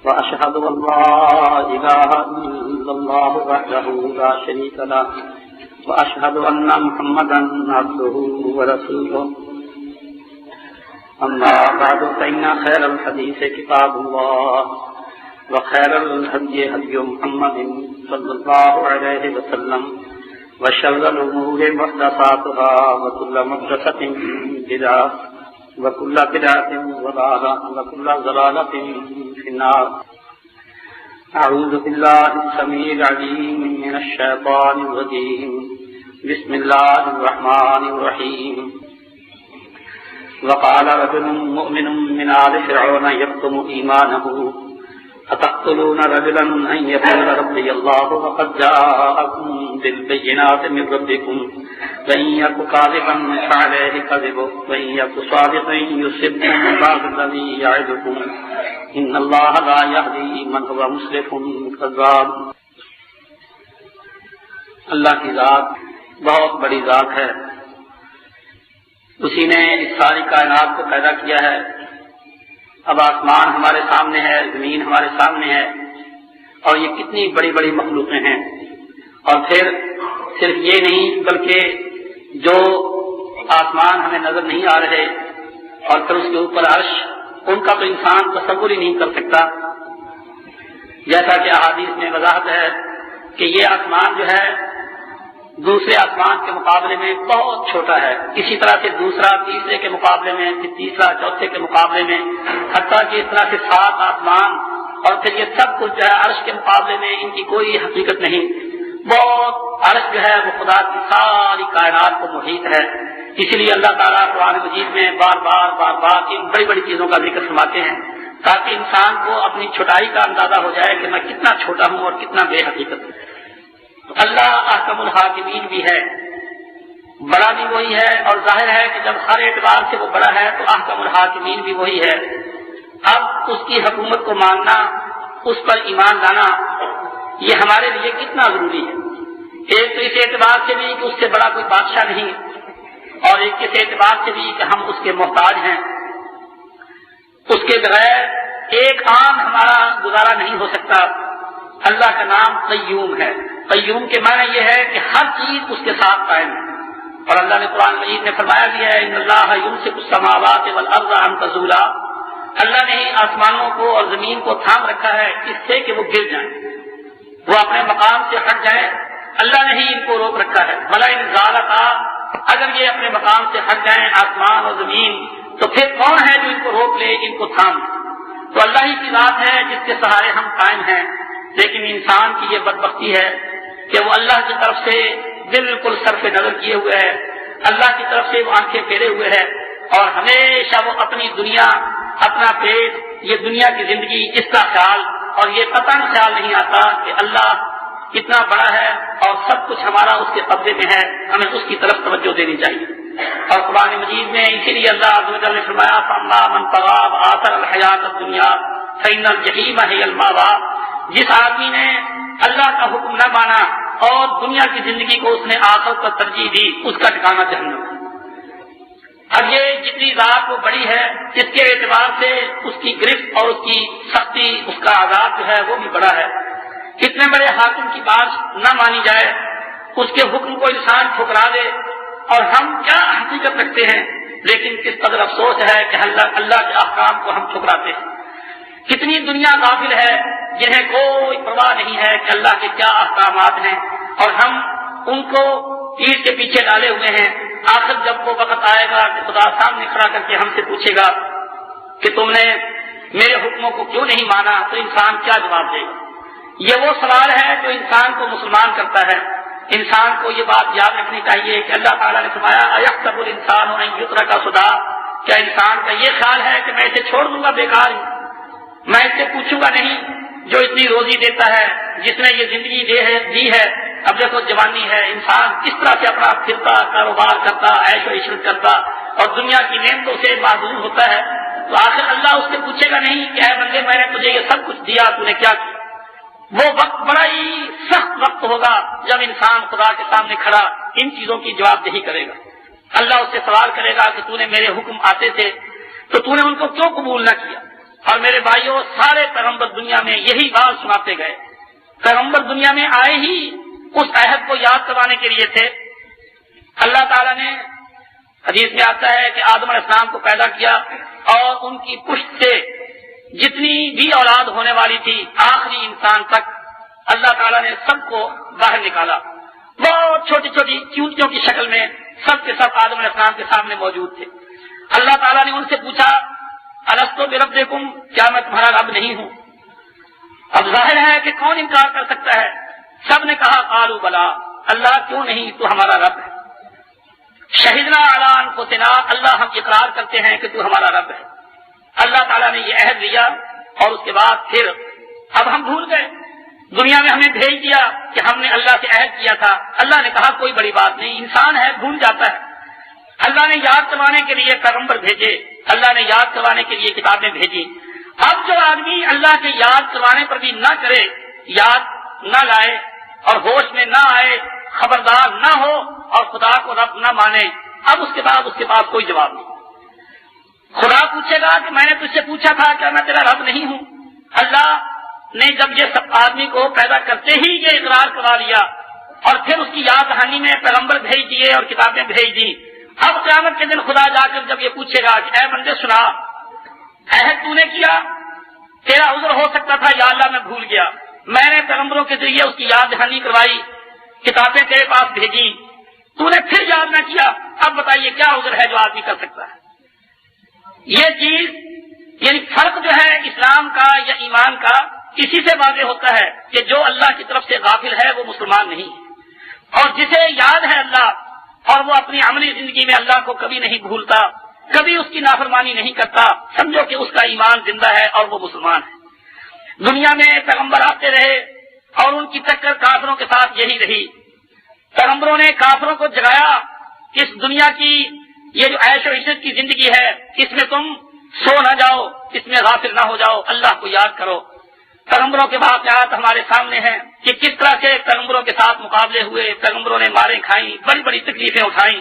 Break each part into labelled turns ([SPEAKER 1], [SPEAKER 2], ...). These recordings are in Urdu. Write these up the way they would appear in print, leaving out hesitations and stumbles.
[SPEAKER 1] وأشهد أن لا إله إلا الله وحده لا شريك له وأشهد أن محمدا عبده ورسوله أما بعد فإن خير الحديث كتاب الله وخير الهدي هدي محمد صلى الله عليه وسلم وشر الأمور محدثاتها وكل محدثة بدعة وكل بدعة ضلالة وكل ضلالة في النار. أعوذ بالله السميع العليم من الشيطان الرجيم. بسم الله الرحمن الرحيم. وقال رجل مؤمن من آل فرعون يكتم إيمانه أتقتلون رجلا أن يقول ربي الله وقد جاءكم بالبينات من ربكم وإن يك كاذبا فعليه كذبه وإن يك صادقا يصبكم بعض الذي يعدكم إن الله لا يهدي من هو مسرف كذاب. اللہ کی ذات بہت بڑی ذات ہے. اسی نے اس ساری کائنات کو پیدا کیا ہے. اب آسمان ہمارے سامنے ہے, زمین ہمارے سامنے ہے, اور یہ کتنی بڑی بڑی مخلوقیں ہیں. اور پھر صرف یہ نہیں بلکہ جو آسمان ہمیں نظر نہیں آ رہے اور پھر اس کے اوپر عرش, ان کا تو انسان تصور ہی نہیں کر سکتا. جیسا کہ احادیث میں وضاحت ہے کہ یہ آسمان جو ہے دوسرے آسمان کے مقابلے میں بہت چھوٹا ہے. اسی طرح سے دوسرا تیسرے کے مقابلے میں, پھر تیسرا چوتھے کے مقابلے میں, حتیٰ کہ اس طرح سے 7 آسمان اور پھر یہ سب کچھ جو ہے عرش کے مقابلے میں ان کی کوئی حقیقت نہیں. بہت عرش جو ہے وہ خدا کی ساری کائنات کو محیط ہے. اسی لیے اللہ تعالیٰ قرآن مجید میں بار بار ان بڑی بڑی چیزوں کا ذکر فرماتے ہیں تاکہ انسان کو اپنی چھوٹائی کا اندازہ ہو جائے کہ میں کتنا چھوٹا ہوں اور کتنا بے حقیقت ہوں. اللہ احکم الحاکمین بھی ہے, بڑا بھی وہی ہے, اور ظاہر ہے کہ جب ہر اعتبار سے وہ بڑا ہے تو احکم الحاکمین بھی وہی ہے. اب اس کی حکومت کو ماننا, اس پر ایمان لانا, یہ ہمارے لیے کتنا ضروری ہے. ایک تو اس اعتبار سے بھی کہ اس سے بڑا کوئی بادشاہ نہیں, اور ایک اس اعتبار سے بھی کہ ہم اس کے محتاج ہیں. اس کے بغیر ایک آن ہمارا گزارا نہیں ہو سکتا. اللہ کا نام قیوم ہے. قیوم کے معنی یہ ہے کہ ہر چیز اس کے ساتھ قائم ہے. اور اللہ نے قرآن مجید میں فرمایا بھی ہے ان اللہ یمسک السماوات والارض ان تزولا. اللہ نے آسمانوں کو اور زمین کو تھام رکھا ہے اس سے کہ وہ گر جائیں, وہ اپنے مقام سے ہٹ جائیں. اللہ نے ہی ان کو روک رکھا ہے. بھلا ان ذالتا, اگر یہ اپنے مقام سے ہٹ جائیں آسمان اور زمین, تو پھر کون ہے جو ان کو روک لے, ان کو تھام لے؟ تو اللہ ہی کی ذات ہے جس کے سہارے ہم قائم ہیں. لیکن انسان کی یہ بدبختی ہے کہ وہ اللہ کی طرف سے بالکل صرف نظر کیے ہوئے ہے, اللہ کی طرف سے وہ آنکھیں پھیرے ہوئے ہے, اور ہمیشہ وہ اپنی دنیا, اپنا پیٹ, یہ دنیا کی زندگی, اس کا خیال, اور یہ قطعاً خیال نہیں آتا کہ اللہ کتنا بڑا ہے اور سب کچھ ہمارا اس کے قبضے میں ہے, ہمیں اس کی طرف توجہ دینی چاہیے. اور قرآن مجید میں اسی لیے اللہ عز و جل نے فرمایا فَأَمَّا مَنْ طَغَىٰ وَآثَرَ الْحَيَاةَ الدُّنْيَا فَإِنَّ الْجَحِيمَ هِيَ الْمَأْوَىٰ. جس آدمی نے اللہ کا حکم نہ مانا اور دنیا کی زندگی کو اس نے آخرت پر ترجیح دی, اس کا ٹھکانہ جہنم ہے. اب یہ جتنی ذات وہ بڑی ہے اس کے اعتبار سے اس کی گرفت اور اس کی سختی, اس کا عذاب جو ہے وہ بھی بڑا ہے. کتنے بڑے حاکم کی بات نہ مانی جائے, اس کے حکم کو انسان ٹھکرا دے, اور ہم کیا حقیقت رکھتے ہیں, لیکن کس قدر افسوس ہے کہ اللہ کے احکام کو ہم ٹھکراتے ہیں. کتنی دنیا غافل ہے جنہیں کوئی پرواہ نہیں ہے کہ اللہ کے کیا احکامات ہیں, اور ہم ان کو تیر کے پیچھے ڈالے ہوئے ہیں. آخر جب وہ وقت آئے گا کہ خدا سامنے کھڑا کر کے ہم سے پوچھے گا کہ تم نے میرے حکموں کو کیوں نہیں مانا, تو انسان کیا جواب دے گا؟ یہ وہ سوال ہے جو انسان کو مسلمان کرتا ہے. انسان کو یہ بات یاد رکھنی چاہیے کہ اللہ تعالیٰ نے فرمایا اَيَحْسَبُ الْإِنسَانُ أَن يُتْرَكَ سُدًى. کیا انسان کا یہ خیال ہے کہ میں اسے چھوڑ دوں گا بیکار ہی, میں اس سے پوچھوں گا نہیں جو اتنی روزی دیتا ہے, جس نے یہ زندگی دی ہے. اب دیکھو جوانی ہے, انسان کس طرح سے اپنا پھرتا, کاروبار کرتا, عیش و عشرت کرتا اور دنیا کی نعمتوں سے معذور ہوتا ہے, تو آخر اللہ اس سے پوچھے گا نہیں کہ اے بندے میں نے تجھے یہ سب کچھ دیا, تو نے کیا کیا؟ وہ وقت بڑا ہی سخت وقت ہوگا جب انسان خدا کے سامنے کھڑا ان چیزوں کی جواب دہی کرے گا. اللہ اس سے سوال کرے گا کہ تو نے میرے حکم آتے تھے تو تو نے ان کو کیوں قبول نہ کیا؟ اور میرے بھائیوں سارے پیغمبر دنیا میں یہی بات سناتے گئے. پیغمبر دنیا میں آئے ہی اس عہد کو یاد کروانے کے لیے تھے. اللہ تعالیٰ نے حدیث میں آتا ہے کہ آدم علیہ السلام کو پیدا کیا اور ان کی پشت سے جتنی بھی اولاد ہونے والی تھی آخری انسان تک اللہ تعالیٰ نے سب کو باہر نکالا. بہت چھوٹی چھوٹی چونٹیوں کی شکل میں سب کے سب آدم علیہ السلام کے سامنے موجود تھے. اللہ تعالیٰ نے ان سے پوچھا الستو بربکم، کیا میں تمہارا رب نہیں ہوں؟ اب ظاہر ہے کہ کون انکار کر سکتا ہے؟ سب نے کہا قالوا بلا، اللہ کیوں نہیں، تو ہمارا رب ہے. شہدنا علی انفسنا، اللہ ہم اقرار کرتے ہیں کہ تو ہمارا رب ہے. اللہ تعالیٰ نے یہ عہد لیا اور اس کے بعد پھر اب ہم بھول گئے. دنیا میں ہمیں بھیج دیا کہ ہم نے اللہ سے عہد کیا تھا. اللہ نے کہا کوئی بڑی بات نہیں، انسان ہے بھول جاتا ہے. اللہ نے یاد کروانے کے لیے پیغمبر بھیجے، اللہ نے یاد کروانے کے لیے کتابیں بھیجی. اب جو آدمی اللہ کے یاد کروانے پر بھی نہ کرے، یاد نہ لائے اور ہوش میں نہ آئے، خبردار نہ ہو اور خدا کو رب نہ مانے، اب اس کے بعد کوئی جواب نہیں. خدا پوچھے گا کہ میں نے تجھ سے پوچھا تھا کیا میں تیرا رب نہیں ہوں؟ اللہ نے جب یہ سب آدمی کو پیدا کرتے ہی یہ اقرار کروا لیا اور پھر اس کی یاد دہانی میں پیغمبر بھیج دیے اور کتابیں بھیج دی. اب قیامت کے دن خدا جا کر جب یہ پوچھے گا کہ اے بندے سنا، عہد تو نے کیا، تیرا عذر ہو سکتا تھا یا اللہ میں بھول گیا، میں نے پیغمبروں کے ذریعے اس کی یاد دہانی کروائی، کتابیں تیرے پاس بھیجی، تو نے پھر یاد نہ کیا. اب بتائیے کیا عذر ہے جو آدمی کر سکتا ہے؟ یہ چیز یعنی فرق جو ہے اسلام کا یا ایمان کا اسی سے واضح ہوتا ہے کہ جو اللہ کی طرف سے غافل ہے وہ مسلمان نہیں ہے، اور جسے یاد ہے اللہ اور وہ اپنی عملی زندگی میں اللہ کو کبھی نہیں بھولتا، کبھی اس کی نافرمانی نہیں کرتا، سمجھو کہ اس کا ایمان زندہ ہے اور وہ مسلمان ہے. دنیا میں پیغمبر آتے رہے اور ان کی ٹکر کافروں کے ساتھ یہی رہی. پیغمبروں نے کافروں کو جگایا کہ اس دنیا کی یہ جو عیش و عشرت کی زندگی ہے اس میں تم سو نہ جاؤ، اس میں غافل نہ ہو جاؤ، اللہ کو یاد کرو. پیغمبروں کے واقعات ہمارے سامنے ہیں کہ کس طرح سے پیغمبروں کے ساتھ مقابلے ہوئے، پیغمبروں نے ماریں کھائیں، بڑی بڑی تکلیفیں اٹھائیں.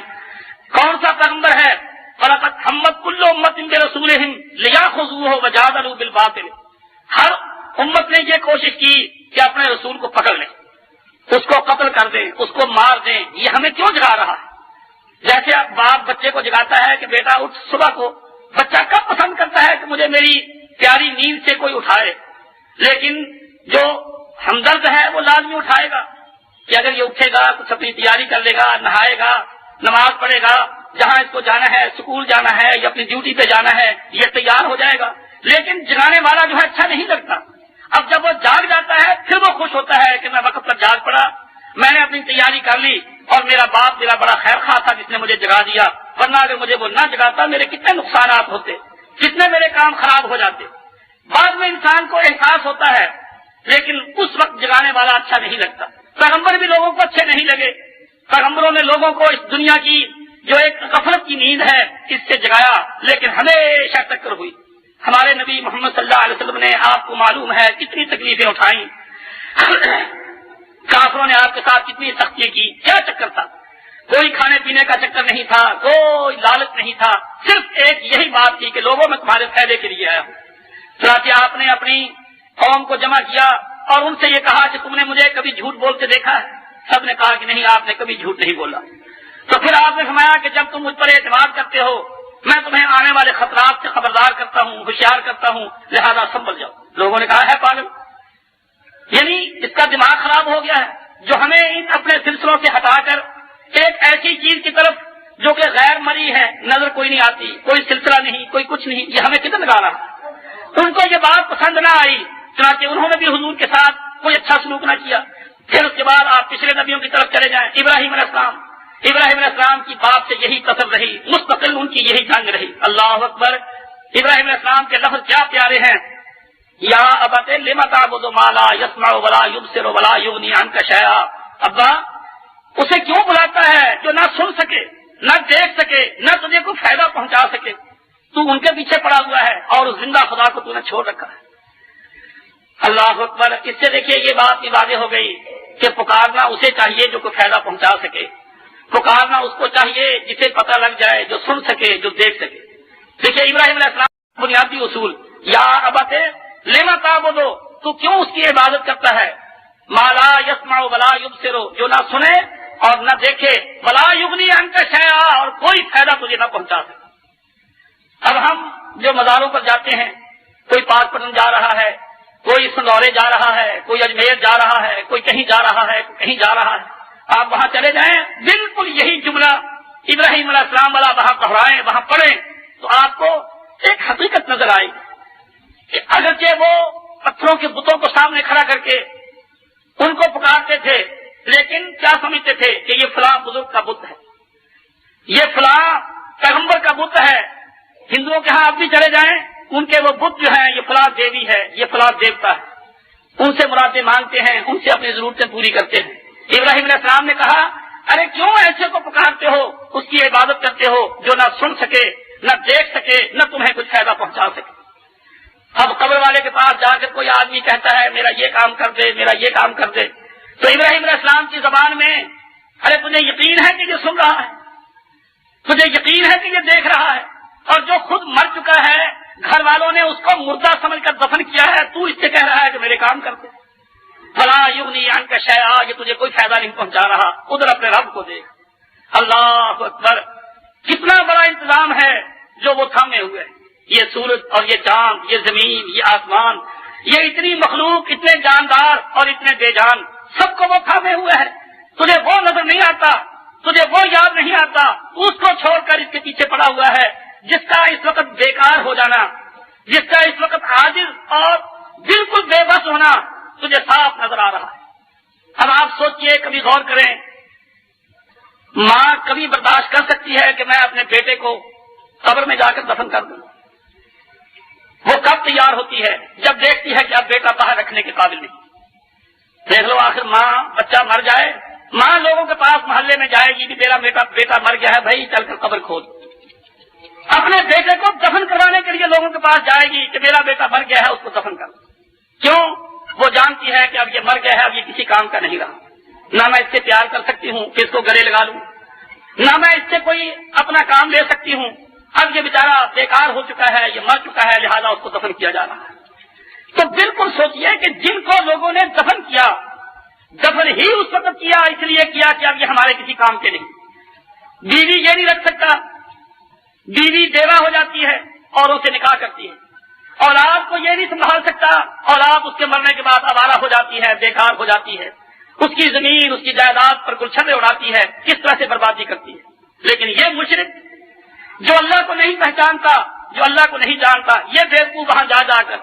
[SPEAKER 1] کون سا پیغمبر ہے وَلَقَدْ حَمَّتْ كُلُّ أُمَّةٍ بِرَسُولِهِمْ لِيَأْخُذُوهُ وَجَادَلُوا بِالْبَاطِلِ، ہر امت نے یہ کوشش کی کہ اپنے رسول کو پکڑ لیں، اس کو قتل کر دیں، اس کو مار دیں. یہ ہمیں کیوں جگا رہا ہے؟ جیسے اب باپ بچے کو جگاتا ہے کہ بیٹا اٹھ صبح کو، بچہ کب پسند کرتا ہے کہ مجھے میری پیاری نیند سے کوئی اٹھائے، لیکن جو ہمدرد ہے وہ لازمی اٹھائے گا کہ اگر یہ اٹھے گا تو اپنی تیاری کر لے گا، نہائے گا، نماز پڑھے گا، جہاں اس کو جانا ہے، اسکول جانا ہے یا اپنی ڈیوٹی پہ جانا ہے، یہ تیار ہو جائے گا. لیکن جگانے والا جو ہے اچھا نہیں لگتا. اب جب وہ جاگ جاتا ہے پھر وہ خوش ہوتا ہے کہ میں وقت پر جاگ پڑا، میں نے اپنی تیاری کر لی اور میرا باپ میرا بڑا خیر خواہ تھا جس نے مجھے جگا دیا، ورنہ اگر مجھے وہ نہ جگاتا میرے کتنے نقصانات ہوتے، کتنے میرے کام خراب ہو جاتے. بعد میں انسان کو احساس ہوتا ہے لیکن اس وقت جگانے والا اچھا نہیں لگتا. پیغمبر بھی لوگوں کو اچھے نہیں لگے. پیغمبروں نے لوگوں کو اس دنیا کی جو ایک غفلت کی نیند ہے اس سے جگایا، لیکن ہمیشہ ٹکر ہوئی. ہمارے نبی محمد صلی اللہ علیہ وسلم نے آپ کو معلوم ہے کتنی تکلیفیں اٹھائیں، کافروں نے آپ کے ساتھ کتنی سختی کی. کیا چکر تھا؟ کوئی کھانے پینے کا چکر نہیں تھا، کوئی لالچ نہیں تھا، صرف ایک یہی بات تھی کہ لوگوں میں تمہارے فائدے کے لیے آیا ہوں. چنانچہ آپ نے اپنی قوم کو جمع کیا اور ان سے یہ کہا کہ تم نے مجھے کبھی جھوٹ بولتے دیکھا ہے؟ سب نے کہا کہ نہیں، آپ نے کبھی جھوٹ نہیں بولا. تو پھر آپ نے فرمایا کہ جب تم مجھ پر اعتماد کرتے ہو میں تمہیں آنے والے خطرات سے خبردار کرتا ہوں، ہوشیار کرتا ہوں، لہذا سنبھل جاؤ. لوگوں نے کہا ہے پاگل، یعنی اس کا دماغ خراب ہو گیا ہے جو ہمیں ان اپنے سلسلوں سے ہٹا کر ایک ایسی چیز کی طرف جو کہ غیر مری ہے، نظر کوئی نہیں آتی، کوئی سلسلہ نہیں، کوئی کچھ نہیں، یہ ہمیں کدھر لگا رہا. ان کو یہ بات پسند نہ آئی، چنانچہ انہوں نے بھی حضور کے ساتھ کوئی اچھا سلوک نہ کیا. پھر اس کے بعد آپ پچھلے نبیوں کی طرف چلے جائیں. ابراہیم علیہ السلام کی باپ سے یہی قسم رہی، مستقل ان کی یہی جنگ رہی. اللہ اکبر. ابراہیم علیہ السلام کے لفظ کیا پیارے ہیں، یا ابت لم تعبد ما لا يسمع ولا يبصر ولا يغني عنك شيئا. ابا اسے کیوں بلاتا ہے جو نہ سن سکے، نہ دیکھ سکے، نہ تجھے کوئی فائدہ پہنچا سکے؟ تو ان کے پیچھے پڑا ہوا ہے اور اس زندہ خدا کو تو نے چھوڑ رکھا ہے. اللہ اکبر. اس سے دیکھیے یہ بات بھی واضح ہو گئی کہ پکارنا اسے چاہیے جو کوئی فائدہ پہنچا سکے، پکارنا اس کو چاہیے جسے پتہ لگ جائے، جو سن سکے، جو دیکھ سکے. دیکھیے ابراہیم علیہ السلام بنیادی اصول، یا ابا تو کیوں اس کی عبادت کرتا ہے؟ مالا یسمع ولا یبصر، جو نہ سنے اور نہ دیکھے، ولا یغنی عنک شیئا، اور کوئی فائدہ تجھے نہ پہنچا سکے۔ اب ہم جو مزاروں پر جاتے ہیں، کوئی پاک پٹن جا رہا ہے، کوئی سنورے جا رہا ہے، کوئی اجمیر جا رہا ہے، کوئی کہیں جا رہا ہے، کوئی کہیں جا رہا ہے، آپ وہاں چلے جائیں، بالکل یہی جملہ ابراہیم علیہ السلام والا وہاں دہرائیں، وہاں پڑھیں، تو آپ کو ایک حقیقت نظر آئے گی کہ اگرچہ وہ پتھروں کے بتوں کو سامنے کھڑا کر کے ان کو پکارتے تھے، لیکن کیا سمجھتے تھے کہ یہ فلاں بزرگ کا بت ہے، یہ فلاں پیغمبر کا بت ہے۔ ہندوؤں کے ہاں آپ بھی چلے جائیں، ان کے وہ بت جو ہیں، یہ فلاں دیوی ہے، یہ فلاں دیوتا ہے، ان سے مرادیں مانگتے ہیں، ان سے اپنی ضرورتیں پوری کرتے ہیں۔ ابراہیم علیہ السلام نے کہا، ارے کیوں ایسے کو پکارتے ہو، اس کی عبادت کرتے ہو جو نہ سن سکے، نہ دیکھ سکے، نہ تمہیں کچھ فائدہ پہنچا سکے۔ اب قبر والے کے پاس جا کر کوئی آدمی کہتا ہے میرا یہ کام کر دے، میرا یہ کام کر دے، تو ابراہیم علیہ السلام کی زبان میں، ارے تجھے یقین ہے کہ یہ سن رہا ہے، تجھے یقین ہے کہ یہ دیکھ رہا ہے، اور جو خود مر چکا ہے گھر والوں نے اس کو مردہ سمجھ کر دفن کیا ہے، تو اس سے کہہ رہا ہے کہ میرے کام کر دے۔ فلا یغنی عنک شیئا، یہ تجھے کوئی فائدہ نہیں پہنچا رہا، ادھر اپنے رب کو دیکھ۔ اللہ اکبر، کتنا بڑا انتظام ہے جو وہ تھامے ہوئے، یہ سورج اور یہ چاند، یہ زمین، یہ آسمان، یہ اتنی مخلوق، اتنے جاندار اور اتنے بے جان، سب کو وہ تھامے ہوئے ہے۔ تجھے وہ نظر نہیں آتا، تجھے وہ یاد نہیں آتا، اس کو چھوڑ کر اس کے پیچھے پڑا ہوا ہے جس کا اس وقت بیکار ہو جانا، جس کا اس وقت عاجز اور بالکل بے بس ہونا تجھے صاف نظر آ رہا ہے۔ اب آپ سوچئے، کبھی غور کریں، ماں کبھی برداشت کر سکتی ہے کہ میں اپنے بیٹے کو قبر میں جا کر دفن کر دوں؟ وہ کب تیار ہوتی ہے؟ جب دیکھتی ہے کہ اب بیٹا باہر رکھنے کے قابل نہیں۔ دیکھ لو، آخر ماں، بچہ مر جائے، ماں لوگوں کے پاس محلے میں جائے گی کہ میرا بیٹا مر گیا ہے، بھائی چل کر قبر کھود۔ اپنے بیٹے کو دفن کروانے کے لیے لوگوں کے پاس جائے گی کہ میرا بیٹا مر گیا ہے، اس کو دفن کر۔ کیوں؟ وہ جانتی ہے کہ اب یہ مر گیا ہے، اب یہ کسی کام کا نہیں رہا، نہ میں اس سے پیار کر سکتی ہوں کہ اس کو گلے لگا لوں، نہ میں اس سے کوئی اپنا کام لے سکتی ہوں، اب یہ بیچارہ بیکار ہو چکا ہے، یہ مر چکا ہے، لہذا اس کو دفن کیا جا رہا ہے۔ تو بالکل سوچئے کہ جن کو لوگوں نے دفن کیا، دفن ہی اس وقت کیا، اس لیے کیا کہ اب یہ ہمارے کسی کام کے نہیں۔ بیوی یہ نہیں رکھ سکتا، بیوی بیوہ ہو جاتی ہے اور اسے نکاح کرتی ہے، اولاد کو یہ نہیں سنبھال سکتا، اولاد اس کے مرنے کے بعد آوارہ ہو جاتی ہے، بیکار ہو جاتی ہے، اس کی زمین، اس کی جائیداد پر گلچھریں اڑاتی ہے، کس طرح سے بربادی کرتی ہے۔ لیکن یہ مشرک جو اللہ کو نہیں پہچانتا، جو اللہ کو نہیں جانتا، یہ بیوقوف وہاں جا جا کر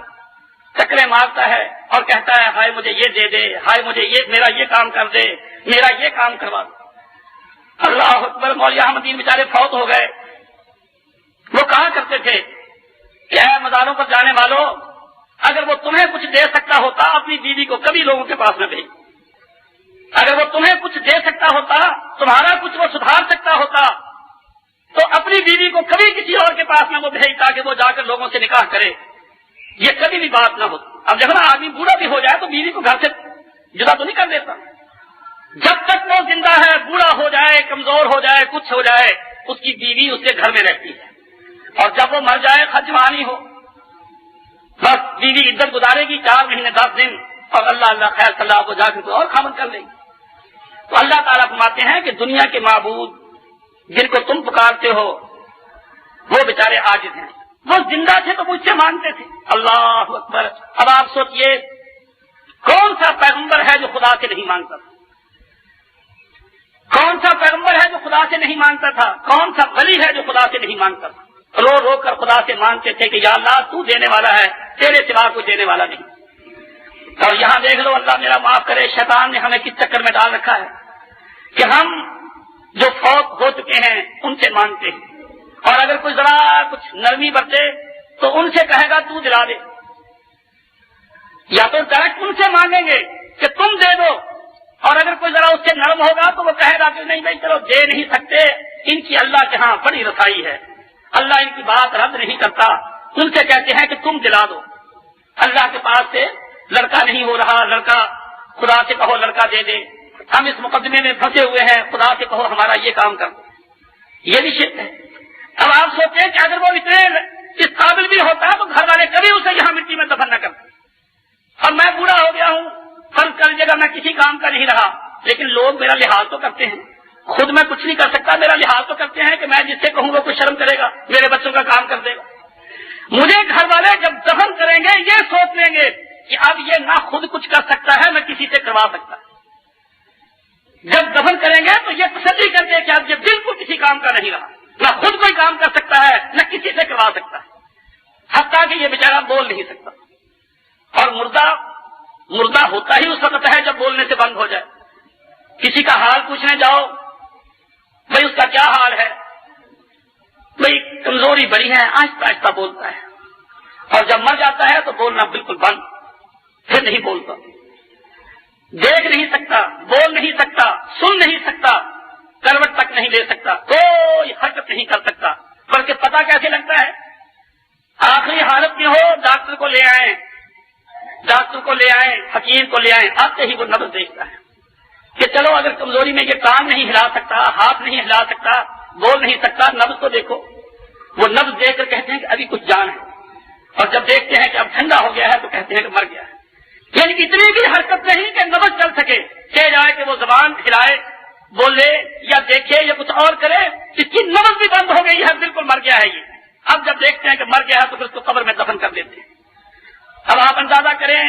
[SPEAKER 1] چکرے مارتا ہے اور کہتا ہے ہائے مجھے یہ دے دے، ہائے مجھے یہ، میرا یہ کام کر دے، میرا یہ کام کروا دے۔ اللہ اکبر، مولوی احمد دین بیچارے فوت ہو گئے، وہ کہا کرتے تھے کہ اے مزاروں پر جانے والوں، اگر وہ تمہیں کچھ دے سکتا ہوتا اپنی بیوی کو کبھی لوگوں کے پاس نہ بھیج، اگر وہ تمہیں کچھ دے سکتا ہوتا، تمہارا کچھ وہ سدھار سکتا ہوتا، تو اپنی بیوی کو کبھی کسی اور کے پاس نہ وہ بھیجتا کہ وہ جا کر لوگوں سے نکاح کرے، یہ کبھی بھی بات نہ ہوتی۔ اب جب آدمی بوڑھا بھی ہو جائے تو بیوی کو گھر سے جدا تو نہیں کر دیتا، جب تک وہ زندہ ہے، بوڑھا ہو جائے، کمزور ہو جائے، کچھ ہو جائے، اس کی بیوی اس کے گھر میں رہتی ہے، اور جب وہ مر جائے، خجوانی ہو، بس بیوی عدت گزارے گی 4 مہینے 10 دن، اور اللہ اللہ خیر صلی اللہ کو جا کے اور خامن کر لے گی۔ تو اللہ تعالیٰ فرماتے ہیں کہ دنیا کے معبود جن کو تم پکارتے ہو وہ بیچارے عاجز ہیں، وہ زندہ تھے تو مجھ سے مانگتے تھے۔ اللہ اکبر، اب آپ سوچئے کون سا پیغمبر ہے جو خدا سے نہیں مانگتا تھا؟ کون سا پیغمبر ہے جو خدا سے نہیں مانگتا تھا؟ کون سا ولی ہے جو خدا سے نہیں مانگتا تھا؟ رو رو کر خدا سے مانگتے تھے کہ یا اللہ تو دینے والا ہے، تیرے سوا کوئی دینے والا نہیں۔ اور یہاں دیکھ لو، اللہ میرا معاف کرے، شیطان نے ہمیں کس چکر میں ڈال رکھا ہے کہ ہم جو فوت ہو چکے ہیں ان سے مانگتے ہیں، اور اگر کوئی ذرا کچھ نرمی برتے تو ان سے کہے گا تو دلا دے، یا تو ڈائریکٹ ان سے مانگیں گے کہ تم دے دو، اور اگر کوئی ذرا اس سے نرم ہوگا تو وہ کہے گا کہ نہیں بھائی چلو دے نہیں سکتے، ان کی اللہ کے ہاں بڑی رسائی ہے، اللہ ان کی بات رد نہیں کرتا، ان سے کہتے ہیں کہ تم دلا دو۔ اللہ کے پاس سے لڑکا نہیں ہو رہا، لڑکا، خدا سے کہو لڑکا دے دے، ہم اس مقدمے میں پھنسے ہوئے ہیں، خدا سے کہو ہمارا یہ کام کر دو، یہ بھی شرک ہے۔ اب آپ سوچیں کہ اگر وہ اتنے اس قابل بھی ہوتا تو گھر والے کبھی اسے یہاں مٹی میں دفن نہ کرتے، اب میں بوڑھا ہو گیا ہوں، فرض کر جگہ میں کسی کام کا نہیں رہا، لیکن لوگ میرا لحاظ تو کرتے ہیں، خود میں کچھ نہیں کر سکتا، میرا لحاظ تو کرتے ہیں کہ میں جس سے کہوں گا کچھ شرم کرے گا، میرے بچوں کا کام کر دے گا۔ مجھے گھر والے جب دفن کریں گے یہ سوچ لیں گے کہ اب یہ نہ خود کچھ کر سکتا ہے نہ کسی سے کروا سکتا ہے۔ جب دفن کریں گے تو یہ تسلی کر دے کہ اب یہ بالکل کسی کام کا نہیں رہا، نہ خود کوئی کام کر سکتا ہے نہ کسی سے کروا سکتا ہے، حتیٰ کہ یہ بیچارہ بول نہیں سکتا۔ اور مردہ ہوتا ہی اس وقت ہے جب بولنے سے بند ہو جائے۔ کسی کا حال پوچھنے جاؤ، بھائی اس کا کیا حال ہے، بھائی کمزوری بڑی ہے، آہستہ آہستہ بولتا ہے، اور جب مر جاتا ہے تو بولنا بالکل بند، پھر نہیں بولتا، دیکھ نہیں سکتا، بول نہیں سکتا، سن نہیں سکتا، کروٹ تک نہیں لے سکتا، کوئی حرکت نہیں کر سکتا، بلکہ پتہ کیسے لگتا ہے؟ آخری حالت میں ہو، ڈاکٹر کو لے آئیں، حکیم کو لے آئیں، آتے ہی وہ نبض دیکھتا ہے کہ چلو اگر کمزوری میں یہ ٹانگ نہیں ہلا سکتا، ہاتھ نہیں ہلا سکتا، بول نہیں سکتا، نبض تو دیکھو۔ وہ نبض دیکھ کر کہتے ہیں کہ ابھی کچھ جان ہے، اور جب دیکھتے ہیں کہ اب ٹھنڈا ہو گیا ہے تو کہتے ہیں کہ مر گیا ہے۔ یعنی اتنی بھی حرکت نہیں کہ نبض چل سکے، کہہ جائے کہ وہ زبان ہلائے، بولے یا دیکھے یا کچھ اور کرے، اس کی نبض بھی بند ہو گئی ہے، بالکل مر گیا ہے یہ۔ اب جب دیکھتے ہیں کہ مر گیا ہے تو پھر اس کو قبر میں دفن کر دیتے ہیں۔ اب آپ اندازہ کریں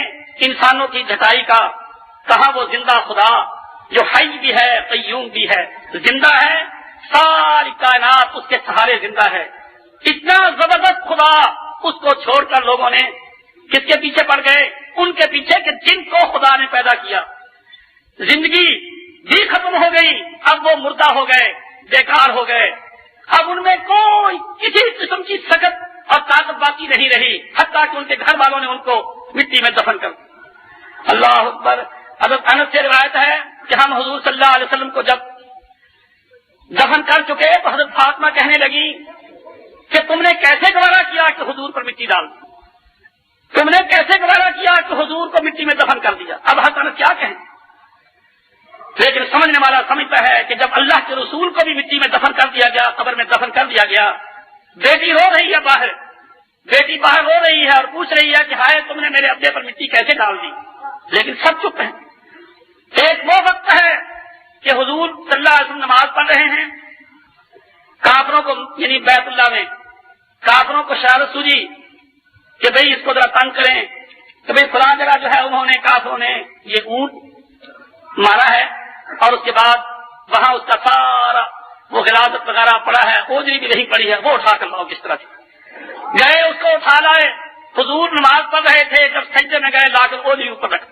[SPEAKER 1] انسانوں کی جھٹائی کا، کہاں وہ زندہ خدا جو حی بھی ہے قیوم بھی ہے، زندہ ہے، ساری کائنات اس کے سہارے زندہ ہے، اتنا زبردست خدا، اس کو چھوڑ کر لوگوں نے کس کے پیچھے پڑ گئے؟ ان کے پیچھے کہ جن کو خدا نے پیدا کیا، زندگی بھی ختم ہو گئی، اب وہ مردہ ہو گئے، بیکار ہو گئے، اب ان میں کوئی کسی قسم کی سکت اور طاقت باقی نہیں رہی، حتیٰ کہ ان کے گھر والوں نے ان کو مٹی میں دفن کر دیا۔ اللہ اکبر۔ حضرت انس سے روایت ہے کہ ہم حضور صلی اللہ علیہ وسلم کو جب دفن کر چکے تو حضرت فاطمہ کہنے لگی کہ تم نے کیسے گوارا کیا کہ حضور پر مٹی ڈال دی، تم نے کیسے گوارا کیا کہ حضور کو مٹی میں دفن کر دیا۔ اب حضرت انس کیا کہیں، لیکن سمجھنے والا سمجھتا ہے کہ جب اللہ کے رسول کو بھی مٹی میں دفن کر دیا گیا، قبر میں دفن کر دیا گیا، بیٹی رو رہی ہے باہر، بیٹی باہر رو رہی ہے اور پوچھ رہی ہے کہ ہائے تم نے میرے ابے پر مٹی کیسے ڈال دی، لیکن سب چپ ہیں۔ ایک وہ وقت ہے کہ حضور صلی اللہ علیہ وسلم نماز پڑھ رہے ہیں، کافروں کو یعنی بیت اللہ میں کافروں کو شرارت سوجی کہ بھئی اس کو ذرا تنگ کریں، کہ بھئی فلاں جگہ جو ہے انہوں نے کافروں نے یہ اونٹ مارا ہے، اور اس کے بعد وہاں اس کا سارا وہ غلاظت وغیرہ پڑا ہے، اوجری بھی نہیں پڑی ہے، وہ اٹھا کر لاؤ کس طرح سے گئے، اس کو اٹھا لائے۔ حضور نماز پڑھ رہے تھے، جب سجدے میں گئے لا کر اوجری اوپر رکھ،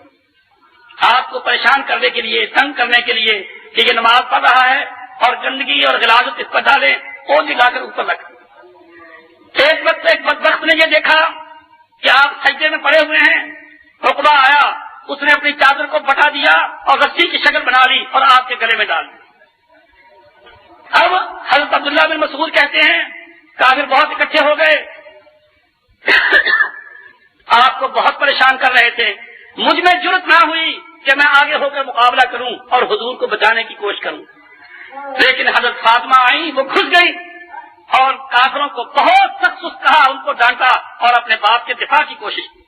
[SPEAKER 1] آپ کو پریشان کرنے کے لیے، تنگ کرنے کے لیے کہ یہ نماز پڑھ رہا ہے اور گندگی اور غلاظت اس پر ڈالے، اوجری لا کر اوپر رکھ۔ ایک وقت ایک بدبخت نے یہ دیکھا کہ آپ سجدے میں پڑے ہوئے ہیں، عقبہ آیا، اس نے اپنی چادر کو بٹا دیا اور رسی کی شکل بنا لی اور آپ کے گلے میں ڈال دی۔ اب حضرت عبداللہ بن مسعود کہتے ہیں کافر بہت اکٹھے ہو گئے، آپ کو بہت پریشان کر رہے تھے، مجھ میں جرأت نہ ہوئی کہ میں آگے ہو کر مقابلہ کروں اور حضور کو بچانے کی کوشش کروں، لیکن حضرت فاطمہ آئی، وہ گھس گئی اور کافروں کو بہت سخت کہا، ان کو ڈانٹا اور اپنے باپ کے دفاع کی کوشش کی۔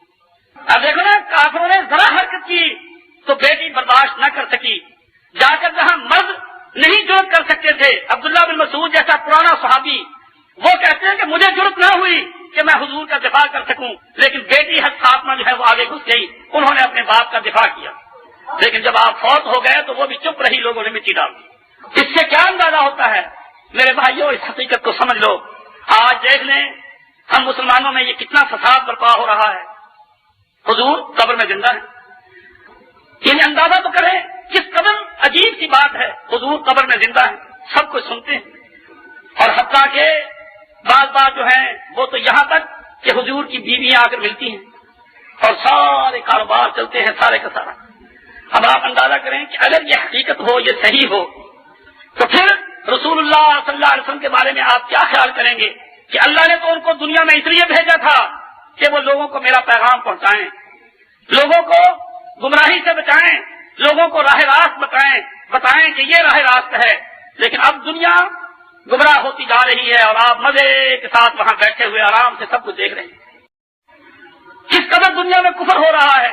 [SPEAKER 1] اب دیکھو نا، کافروں نے ذرا حرکت کی تو بیٹی برداشت نہ کر سکی، جا کر جہاں مرد نہیں جرأت کر سکتے تھے، عبداللہ بن مسعود جیسا پرانا صحابی، وہ کہتے ہیں کہ مجھے جرأت نہ ہوئی کہ میں حضور کا دفاع کر سکوں، لیکن بیٹی حضرت فاطمہ جو ہے وہ آگے گھس گئی، انہوں نے اپنے باپ کا دفاع کیا، لیکن جب آپ فوت ہو گئے تو وہ بھی چپ رہی، لوگوں نے مٹی ڈال دی۔ اس سے کیا اندازہ ہوتا ہے میرے بھائیوں، اس حقیقت کو سمجھ لو۔ آج دیکھ لیں ہم مسلمانوں میں یہ کتنا فساد برپا ہو رہا ہے، حضور قبر میں زندہ ہے، یعنی اندازہ تو کریں کس قدر عجیب سی بات ہے، حضور قبر میں زندہ ہے، سب کچھ سنتے ہیں، اور حتیٰ کہ بعض بات جو ہے وہ تو یہاں تک کہ حضور کی بیویاں آ کر ملتی ہیں اور سارے کاروبار چلتے ہیں، سارے کا سارا۔ اب آپ اندازہ کریں کہ اگر یہ حقیقت ہو، یہ صحیح ہو، تو پھر رسول اللہ صلی اللہ علیہ وسلم کے بارے میں آپ کیا خیال کریں گے کہ اللہ نے تو ان کو دنیا میں اس لیے بھیجا تھا کہ وہ لوگوں کو میرا پیغام پہنچائیں، لوگوں کو گمراہی سے بچائیں، لوگوں کو راہ راست بتائیں کہ یہ راہ راست ہے، لیکن اب دنیا گمراہ ہوتی جا رہی ہے اور آپ مزے کے ساتھ وہاں بیٹھے ہوئے آرام سے سب کچھ دیکھ رہے ہیں۔ کس قدر دنیا میں کفر ہو رہا ہے،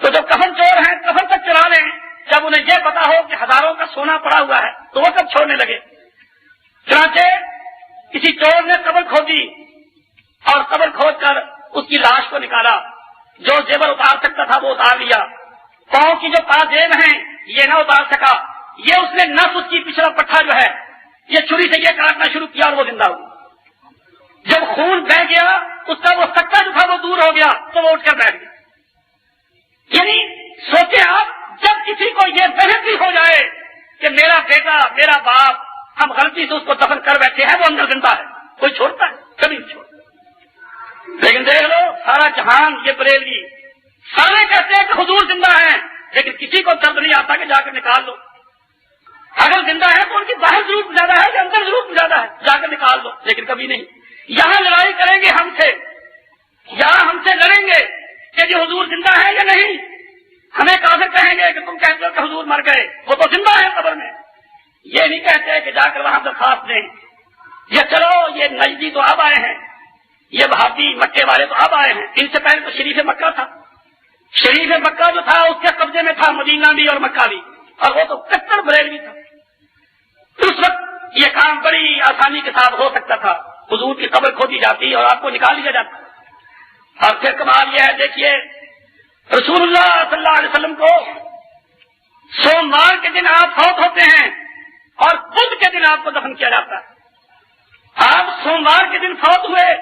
[SPEAKER 1] تو جو کفن چور ہیں کفن تک چرا لیں، جب انہیں یہ پتا ہو کہ ہزاروں کا سونا پڑا ہوا ہے تو وہ کب چھوڑنے لگے؟ چنانچہ کسی چور نے قبر کھودی اور قبر کھود کر اس کی لاش کو نکالا، جو زیور اتار سکتا تھا وہ اتار لیا، پاؤں کی جو پاجیب ہیں یہ نہ اتار سکا، یہ اس نے نس اس کی پچھلا پٹھا جو ہے یہ چھری سے یہ کاٹنا شروع کیا اور وہ زندہ ہو۔ جب خون بہ گیا اس کا وہ سکا جو تھا وہ دور ہو گیا تو وہ اٹھ کر بیٹھ گیا۔ یعنی سوچے آپ، جب کسی کو یہ بہتری ہو جائے کہ میرا بیٹا میرا باپ ہم غلطی سے اس کو دفن کر بیٹھے ہیں وہ اندر زندہ ہے، کوئی چھوڑتا ہے؟ کبھی نہیں چھوڑتا۔ لیکن دیکھ لو سارا جہان یہ بریلوی سارے کہتے ہیں کہ حضور زندہ ہیں، لیکن کسی کو درد نہیں آتا کہ جا کر نکال لو۔ اگر زندہ ہے تو ان کی باہر ضرورت زیادہ ہے یا اندر ضرورت زیادہ ہے، جا کر نکال لو، لیکن کبھی نہیں۔ یہاں لڑائی کریں گے ہم سے، یہاں ہم سے لڑیں گے کہ جی حضور زندہ ہے یا نہیں، ہمیں کافر کہیں گے کہ تم کہتے ہو کہ حضور مر گئے، وہ تو زندہ ہے قبر میں۔ یہ نہیں کہتے کہ جا کر وہاں درخواست دیں، یہ چلو یہ نجدی تو اب آئے ہیں، یہ بھابی مکے والے تو اب آئے ہیں، ان سے پہلے تو شریف مکہ تھا، شریف مکہ جو تھا اس کے قبضے میں تھا مدینہ بھی اور مکہ بھی، اور وہ تو کٹر بریلوی تھا۔ اس وقت یہ کام بڑی آسانی کے ساتھ ہو سکتا تھا، حضور کی قبر کھودی جاتی اور آپ کو نکال لیا جاتا۔ اور پھر کمال یہ ہے، دیکھیے رسول اللہ صلی اللہ علیہ وسلم کو سوموار کے دن آپ فوت ہوتے ہیں اور بدھ کے دن آپ کو دفن کیا جاتا ہے۔ آپ سوموار کے دن فوت ہوئے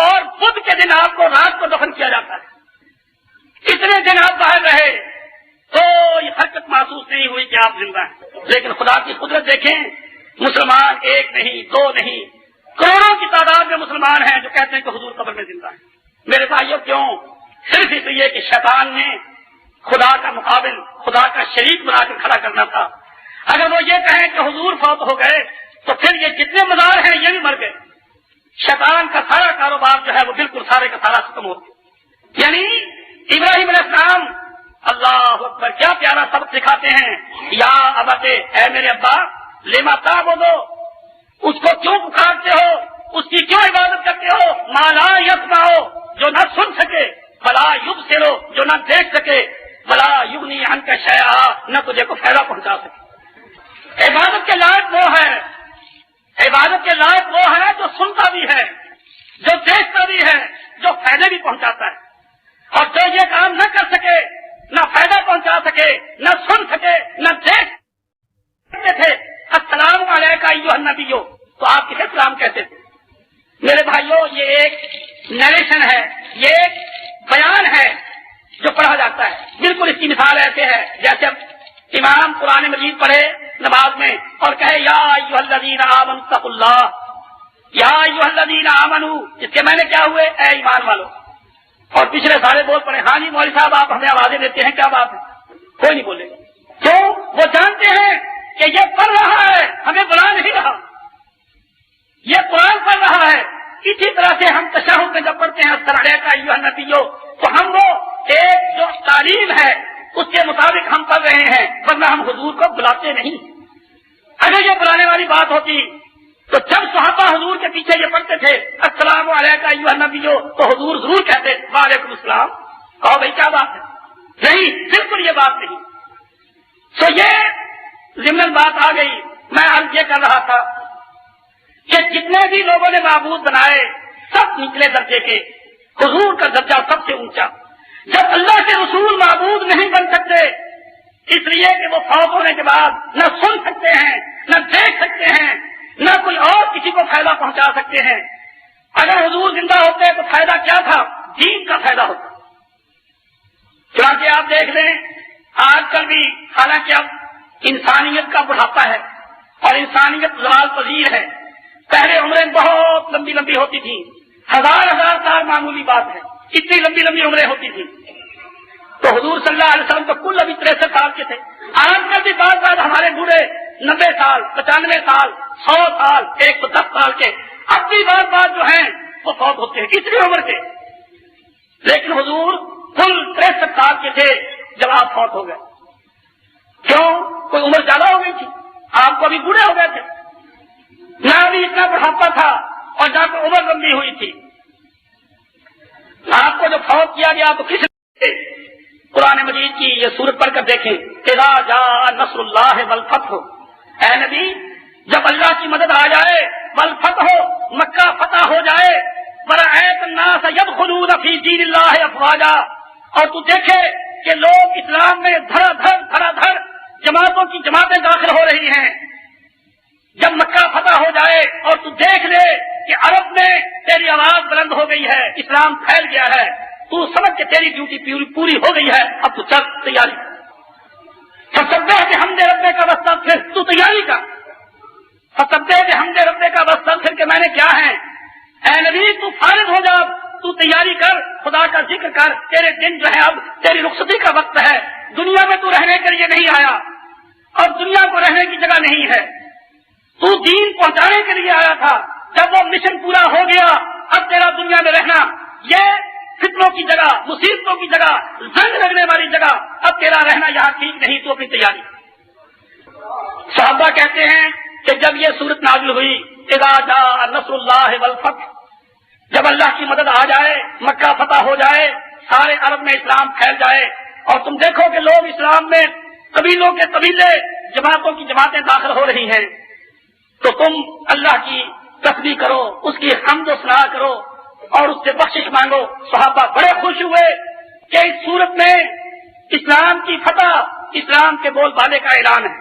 [SPEAKER 1] اور بدھ کے دن آپ کو رات کو دفن کیا جاتا ہے۔ اتنے دن آپ باہر رہے تو یہ حرکت محسوس نہیں ہوئی کہ آپ زندہ ہیں، لیکن خدا کی قدرت دیکھیں، مسلمان ایک نہیں دو نہیں کروڑوں کی تعداد میں مسلمان ہیں جو کہتے ہیں کہ حضور قبر میں زندہ ہیں۔ میرے بھائیوں کیوں؟ صرف اس لیے کہ شیطان نے خدا کا مقابل خدا کا شریک بنا کر کھڑا کرنا تھا۔ اگر وہ یہ کہیں کہ حضور فوت ہو گئے تو پھر یہ جتنے مزار ہیں یہ بھی مر گئے، شیطان کا سارا کاروبار جو ہے وہ بالکل سارے کا سارا ختم ہو گیا۔ یعنی ابراہیم علیہ السلام اللہ اکبر کیا پیارا سبق سکھاتے ہیں، یا ابت اے میرے ابا لما تعبدو، اس کو کیوں پکارتے ہو، اس کی کیوں عبادت کرتے ہو، ما لا یسمع، جو نہ سن سکے، بلا یبصر، جو نہ دیکھ سکے، بلا یغنی عنک شیئا، نہ تجھے کو فائدہ پہنچا سکے۔ عبادت کے لائق وہ ہے، عبادت کے لائق وہ ہے جو سنتا بھی ہے، جو دیکھتا بھی ہے، جو فائدے بھی پہنچاتا ہے۔ اور جو یہ کام نہ کر سکے، نہ فائدہ پہنچا سکے، نہ سن سکے، نہ دیکھ سکتے تھے، السلام علیکم ایھا النبی، تو آپ کسے سلام کہتے تھے؟ میرے بھائیوں یہ ایک نیریشن ہے، یہ ایک بیان ہے جو پڑھا جاتا ہے۔ بالکل اس کی مثال ایسے ہے جیسے امام قرآن مجید پڑھے نماز میں اور کہے یا ایھا الذین آمنوا اتقوا اللہ، یا ایھا الذین آمنوا، اس کے معنی کیا ہوئے؟ اے ایمان والو۔ اور پچھلے سارے بول پڑے ہاں جی مولوی صاحب آپ ہمیں آوازیں دیتے ہیں، کیا بات ہے؟ کوئی نہیں بولے گا، تو وہ جانتے ہیں کہ یہ پڑھ رہا ہے، ہمیں بلا نہیں رہا، یہ قرآن پڑھ رہا ہے۔ اسی طرح سے ہم تشہد میں جب پڑھتے ہیں السلام علیکم ایھا النبی، تو ہم وہ ایک جو تعلیم ہے اس کے مطابق ہم پڑھ رہے ہیں، ورنہ ہم حضور کو بلاتے نہیں۔ اگر یہ بلانے والی بات ہوتی تو جب صحابہ حضور کے پیچھے یہ پڑھتے تھے السلام علیکم ایھا النبی، تو حضور ضرور کہتے وعلیکم السلام، کہو بھائی کیا بات ہے؟ نہیں، بالکل یہ بات نہیں۔ تو یہ ضمن بات آ گئی۔ میں عرض یہ کر رہا تھا کہ جتنے بھی لوگوں نے معبود بنائے سب نچلے درجے کے، حضور کا درجہ سب سے اونچا۔ جب اللہ کے رسول معبود نہیں بن سکتے اس لیے کہ وہ فوت ہونے کے بعد نہ سن سکتے ہیں، نہ دیکھ سکتے ہیں، نہ کوئی اور کسی کو فائدہ پہنچا سکتے ہیں۔ اگر حضور زندہ ہوتے تو فائدہ کیا تھا؟ دین کا فائدہ ہوتا۔ چنانچہ آپ دیکھ لیں آج کل بھی، حالانکہ اب انسانیت کا بڑھاپا ہے اور انسانیت زوال پذیر ہے، پہلے عمریں بہت لمبی لمبی ہوتی تھی، ہزار سال معمولی بات ہے، اتنی لمبی لمبی عمریں ہوتی تھی۔ تو حضور صلی اللہ علیہ وسلم تو کل ابھی 63 سال کے تھے۔ آج کل بھی بعض ہمارے بوڑھے 90 سال 95 سال 100 سال 110 سال کے اب بھی بعض جو ہیں وہ فوت ہوتے ہیں کتنی عمر کے، لیکن حضور کل 63 سال کے تھے جب آپ فوت ہو گئے۔ کیوں؟ کوئی عمر زیادہ ہو گئی تھی، آپ کو ابھی بوڑھے ہو گئے تھے، نہ ابھی اتنا بڑھاپا تھا اور نہ کوئی عمر لمبی ہوئی تھی۔ آپ کو جو فوت کیا گیا تو کس قرآن مجید کی یہ سورت پڑھ کر دیکھیں، اذا جاء نصر اللہ والفتح، اے نبی جب اللہ کی مدد آ جائے، والفتح مکہ فتح ہو جائے، ورأیت الناس یدخلون فی دین اللہ افواجا، اور تو دیکھے کہ لوگ اسلام میں دھڑا دھڑ جماعتوں کی جماعتیں داخل ہو رہی ہیں، جب مکہ فتح ہو جائے اور تو دیکھ لے کہ عرب میں تیری آواز بلند ہو گئی ہے، اسلام پھیل گیا ہے، تو سمجھ کے تیری ڈیوٹی پوری ہو گئی ہے، اب تو چل تیاری فسبح بحمد ربک کا واستغفر، تو تیاری کا فسبح بحمد ربک کا واستغفر کہ میں نے کیا ہے، اے نبی تو فارغ ہو جا، تو تیاری کر، خدا کا ذکر کر، تیرے دن جو ہے اب تیری رخصتی کا وقت ہے، دنیا میں تو رہنے کے لیے نہیں آیا اور دنیا کو رہنے کی جگہ نہیں ہے، تو دین پہنچانے کے لیے آیا تھا، جب وہ مشن پورا ہو گیا اب تیرا دنیا میں رہنا یہ فتنوں کی جگہ، مصیبتوں کی جگہ، زنگ لگنے والی جگہ، اب تیرا رہنا یہاں ٹھیک نہیں، تو اپنی تیاری۔ صحابہ کہتے ہیں کہ جب یہ صورت نازل ہوئی، اذا جاء نصر اللہ والفتح، جب اللہ کی مدد آ جائے، مکہ فتح ہو جائے، سارے عرب میں اسلام پھیل جائے، اور تم دیکھو کہ لوگ اسلام میں قبیلوں کے قبیلے، جماعتوں کی جماعتیں داخل ہو رہی ہیں، تو تم اللہ کی تسبیح کرو، اس کی حمد و ثنا کرو اور اس سے بخشش مانگو۔ صحابہ بڑے خوش ہوئے کہ اس صورت میں اسلام کی فتح، اسلام کے بول بالے کا اعلان ہے۔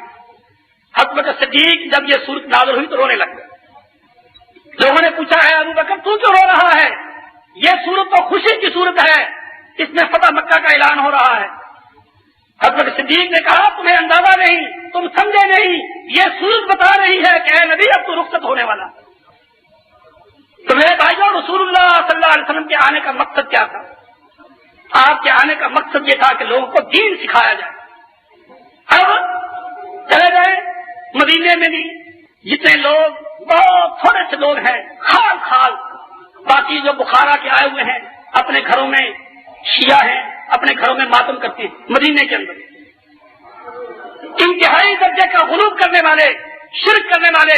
[SPEAKER 1] حضرت صدیق جب یہ صورت نازل ہوئی تو رونے لگ گئے۔ لوگوں نے پوچھا ہے ابو بکر تو کیوں رو رہا ہے؟ یہ صورت تو خوشی کی صورت ہے، اس میں فتح مکہ کا اعلان ہو رہا ہے۔ حضرت صدیق نے کہا تمہیں اندازہ نہیں، تم سمجھے نہیں، یہ صورت بتا رہی ہے کہ اے نبی اب تو رخصت ہونے والا۔ تو میرے بھائیوں، رسول اللہ صلی اللہ علیہ وسلم کے آنے کا مقصد کیا تھا؟ آپ کے آنے کا مقصد یہ تھا کہ لوگوں کو دین سکھایا جائے۔ اب چلے جائیں مدینے میں بھی جتنے لوگ، بہت تھوڑے سے لوگ ہیں، خال باقی جو بخارا کے آئے ہوئے ہیں اپنے گھروں میں شیعہ ہیں، اپنے گھروں میں ماتم کرتے ہیں۔ مدینے کے اندر انتہائی درجے کا غلو کرنے والے، شرک کرنے والے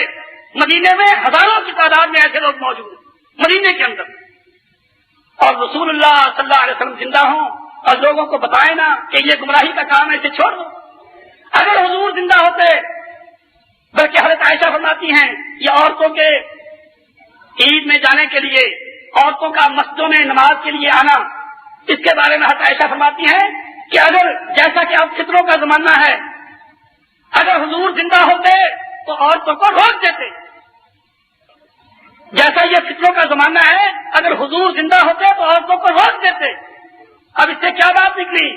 [SPEAKER 1] مدینے میں ہزاروں کی تعداد میں ایسے لوگ موجود ہیں مدینے کے اندر، اور رسول اللہ صلی اللہ علیہ وسلم زندہ ہوں اور لوگوں کو بتائیں نا کہ یہ گمراہی کا کام ہے، اسے چھوڑ دو۔ اگر حضور زندہ ہوتے، بلکہ حضرت عائشہ فرماتی ہیں یہ عورتوں کے عید میں جانے کے لیے، عورتوں کا مسجدوں میں نماز کے لیے آنا، اس کے بارے میں حضرت عائشہ فرماتی ہیں کہ اگر جیسا کہ اب فطروں کا زمانہ ہے، اگر حضور زندہ ہوتے تو عورتوں کو روک دیتے، جیسا یہ فطروں کا زمانہ ہے، اگر حضور زندہ ہوتے تو عورتوں کو روک دیتے۔ اب اس سے کیا بات نکلی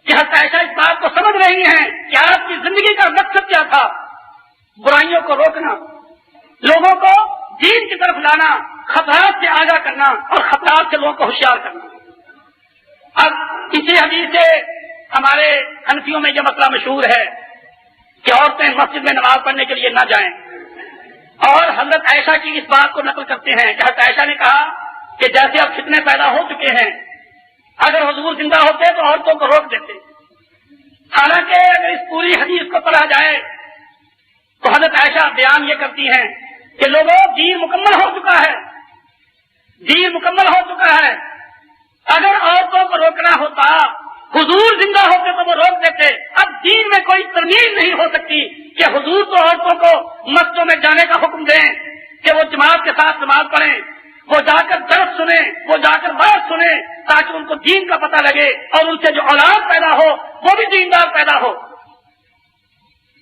[SPEAKER 1] کہ حضرت عائشہ اس بات کو سمجھ رہی ہیں کہ آپ کی زندگی کا مقصد کیا تھا، برائیوں کو روکنا، لوگوں کو دین کی طرف لانا، خطرات سے آگاہ کرنا اور خطرات سے لوگوں کو ہوشیار کرنا۔ اب اسی حدیث سے ہمارے حنفیوں میں یہ مسئلہ مشہور ہے کہ عورتیں مسجد میں نماز پڑھنے کے لیے نہ جائیں، اور حضرت عائشہ کی اس بات کو نقل کرتے ہیں کہ حضرت عائشہ نے کہا کہ جیسے اب فتنے پیدا ہو چکے ہیں، اگر حضور زندہ ہوتے تو عورتوں کو روک دیتے۔ حالانکہ اگر اس پوری حدیث کو پڑھا جائے تو حضرت عائشہ بیان یہ کرتی ہیں کہ لوگوں دین مکمل ہو چکا ہے، دین مکمل ہو چکا ہے، اگر عورتوں کو روکنا ہوتا، حضور زندہ ہوتے تو وہ روک دیتے۔ اب دین میں کوئی ترمیم نہیں ہو سکتی کہ حضور تو عورتوں کو مسجدوں میں جانے کا حکم دیں کہ وہ جماعت کے ساتھ نماز پڑھیں، وہ جا کر درس سنیں، وہ جا کر بات سنیں، تاکہ ان کو دین کا پتہ لگے اور ان سے جو اولاد پیدا ہو وہ بھی دیندار پیدا ہو۔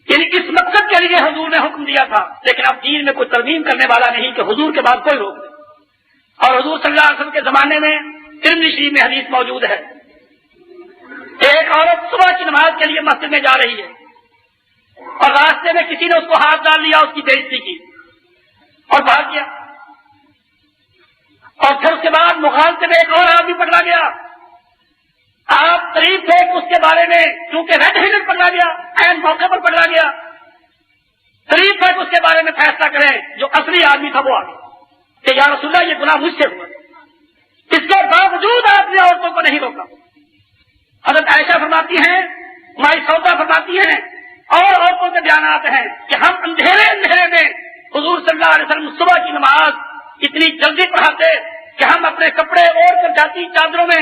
[SPEAKER 1] یعنی اس مقصد کے لیے حضور نے حکم دیا تھا، لیکن اب دین میں کوئی ترمیم کرنے والا نہیں کہ حضور کے بعد کوئی روک دے۔ اور حضور صلی اللہ علیہ وسلم کے زمانے میں ترمذی شریف میں حدیث موجود ہے، ایک عورت صبح کی نماز کے لیے مسجد میں جا رہی ہے اور راستے میں کسی نے اس کو ہاتھ ڈال لیا، اس کی بے عزتی کی اور بھاگ گیا، اور پھر اس کے بعد مخالفے میں ایک اور آدمی پکڑا گیا، آپ قریب تھے کہ اس کے بارے میں چونکہ ریڈ ہینڈڈ پکڑا گیا، عین موقع پر پکڑا گیا، قریب تھے کہ اس کے بارے میں فیصلہ کریں، جو اصلی آدمی تھا وہ آ گیا کہ یا رسول اللہ یہ گناہ مجھ سے ہوا، اس کے باوجود آپ نے عورتوں کو نہیں روکا۔ حضرت عائشہ فرماتی ہیں، مائی سودا فرماتی ہیں، اور عورتوں کے بیانات ہیں کہ ہم اندھیرے میں حضور صلی اللہ علیہ وسلم صبح کی نماز اتنی جلدی پڑھاتے کہ ہم اپنے کپڑے اوڑھ کر جاتی چادروں میں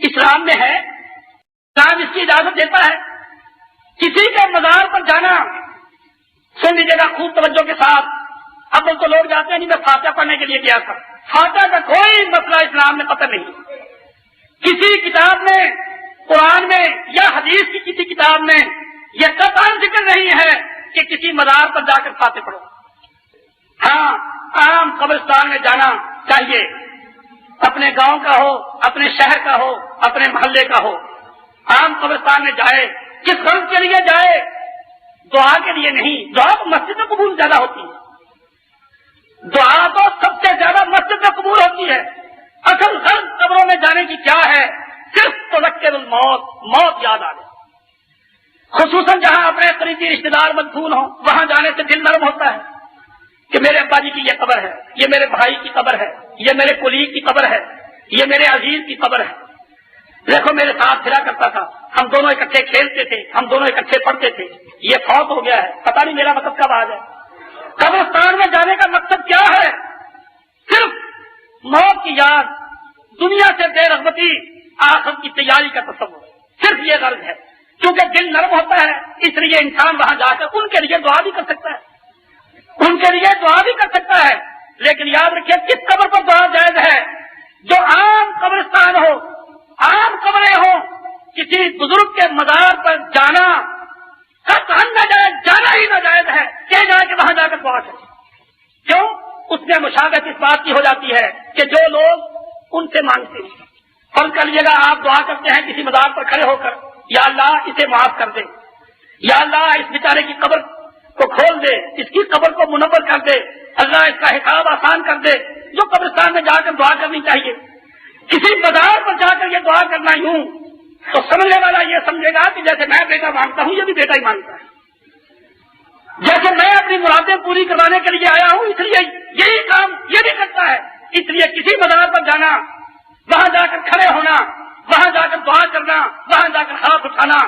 [SPEAKER 1] اسلام میں ہے؟ اسلام اس کی اجازت دیتا ہے؟ کسی کے مزار پر جانا، سن لیجیے گا خوب توجہ کے ساتھ، اب تو لوگ جاتے ہیں نہیں میں فاتحہ پڑھنے کے لیے گیا تھا، فاتحہ کا کوئی مسئلہ اسلام میں قطع نہیں۔ کسی کتاب میں، قرآن میں یا حدیث کی کسی کتاب میں یہ قطعاً ذکر نہیں ہے کہ کسی مزار پر جا کر فاتحہ پڑھو۔ ہاں، عام قبرستان میں جانا چاہیے، اپنے گاؤں کا ہو، اپنے شہر کا ہو، اپنے محلے کا ہو، عام قبرستان میں جائے، کس غرض کے لیے جائے؟ دعا کے لیے نہیں، دعا تو مسجد میں قبول زیادہ ہوتی ہے، دعا تو سب سے زیادہ مسجد میں قبول ہوتی ہے۔ اصل غرض قبروں میں جانے کی کیا ہے؟ صرف تذکر الموت، موت یاد آ جائے، خصوصاً جہاں اپنے قریبی رشتے دار مدفون ہوں، وہاں جانے سے دل نرم ہوتا ہے کہ میرے ابا جی کی یہ قبر ہے، یہ میرے بھائی کی قبر ہے، یہ میرے کولیگ کی قبر ہے، یہ میرے عزیز کی قبر ہے۔ دیکھو میرے ساتھ پھرا کرتا تھا، ہم دونوں اکٹھے کھیلتے تھے، ہم دونوں اکٹھے پڑھتے تھے، یہ فوت ہو گیا ہے، پتہ نہیں میرا مقصد کب آ جائے۔ قبرستان میں جانے کا مقصد کیا ہے؟ صرف موت کی یاد، دنیا سے بے رغبتی، آخرت کی تیاری کا تصور، صرف یہ غرض ہے۔ کیونکہ دل نرم ہوتا ہے اس لیے انسان وہاں جا کر ان کے لیے دعا بھی کر سکتا ہے، ان کے لیے دعا بھی کر سکتا ہے، لیکن یاد رکھیے کس قبر پر دعا جائز ہے؟ جو عام قبرستان ہو، عام قبریں ہوں، کسی بزرگ کے مزار پر جانا قطعاً ناجائز، جانا ہی ناجائز ہے کہ جا کے وہاں جا کر دعا کرے۔ کیوں؟ اس میں مشابہت اس بات کی ہو جاتی ہے کہ جو لوگ ان سے مانگتے ہیں، فرض کر لیجیے گا آپ دعا کرتے ہیں کسی مزار پر کھڑے ہو کر، یا اللہ اسے معاف کر دے، یا اللہ اس بیچارے کی قبر کو کھول دے، اس کی قبر کو منور کر دے، اللہ اس کا حساب آسان کر دے، جو قبرستان میں جا کر دعا کرنی چاہیے۔ کسی مزار پر جا کر یہ دعا کرنا یوں تو سمجھنے والا یہ سمجھے گا کہ جیسے میں بیٹا مانگتا ہوں یہ بھی بیٹا ہی مانگتا ہے، جیسے میں اپنی مرادیں پوری کروانے کے لیے آیا ہوں اس لیے یہی کام یہ بھی کرتا ہے۔ اس لیے کسی مزار پر جانا، وہاں جا کر کھڑے ہونا، وہاں جا کر دعا کرنا، وہاں جا کر ہاتھ اٹھانا،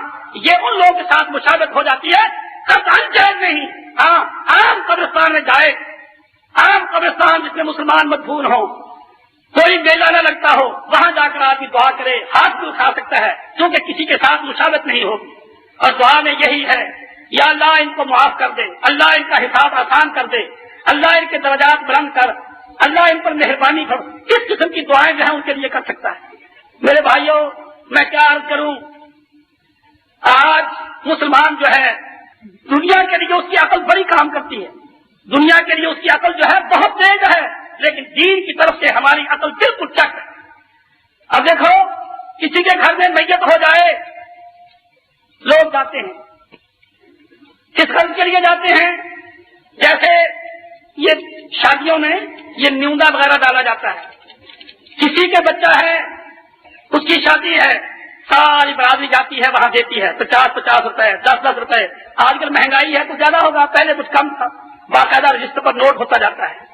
[SPEAKER 1] یہ ان لوگوں کے ساتھ مشابہت ہو جاتی ہے، قطعاً جائز نہیں۔ ہاں، عام قبرستان میں جائے، عام قبرستان جس میں مسلمان مدفون ہو، کوئی میلہ نہ لگتا ہو، وہاں جا کر آدمی دعا کرے، ہاتھ بھی اٹھا سکتا ہے کیونکہ کسی کے ساتھ مشابہت نہیں ہوگی۔ اور دعا میں یہی ہے، یا اللہ ان کو معاف کر دے، اللہ ان کا حساب آسان کر دے، اللہ ان کے درجات بلند کر، اللہ ان پر مہربانی کر۔ کس قسم کی دعائیں جو ہیں ان کے لیے کر سکتا ہے۔ میرے بھائیوں، میں کیا عرض کروں، آج مسلمان جو ہے دنیا کے لیے اس کی عقل بڑی کام کرتی ہے، دنیا کے لیے اس کی عقل جو ہے بہت تیز ہے، لیکن دین کی طرف سے ہماری عقل بالکل چک ہے۔ اب دیکھو کسی کے گھر میں میت ہو جائے، لوگ جاتے ہیں، کس غرض کے لیے جاتے ہیں؟ جیسے یہ شادیوں میں یہ نیوندا وغیرہ ڈالا جاتا ہے، کسی کے بچہ ہے، اس کی شادی ہے، ساری برادری جاتی ہے، وہاں دیتی ہے 50 روپے، 10 روپے۔ آج کل مہنگائی ہے کچھ زیادہ ہوگا، پہلے کچھ کم تھا، باقاعدہ رجسٹر پر نوٹ ہوتا جاتا ہے۔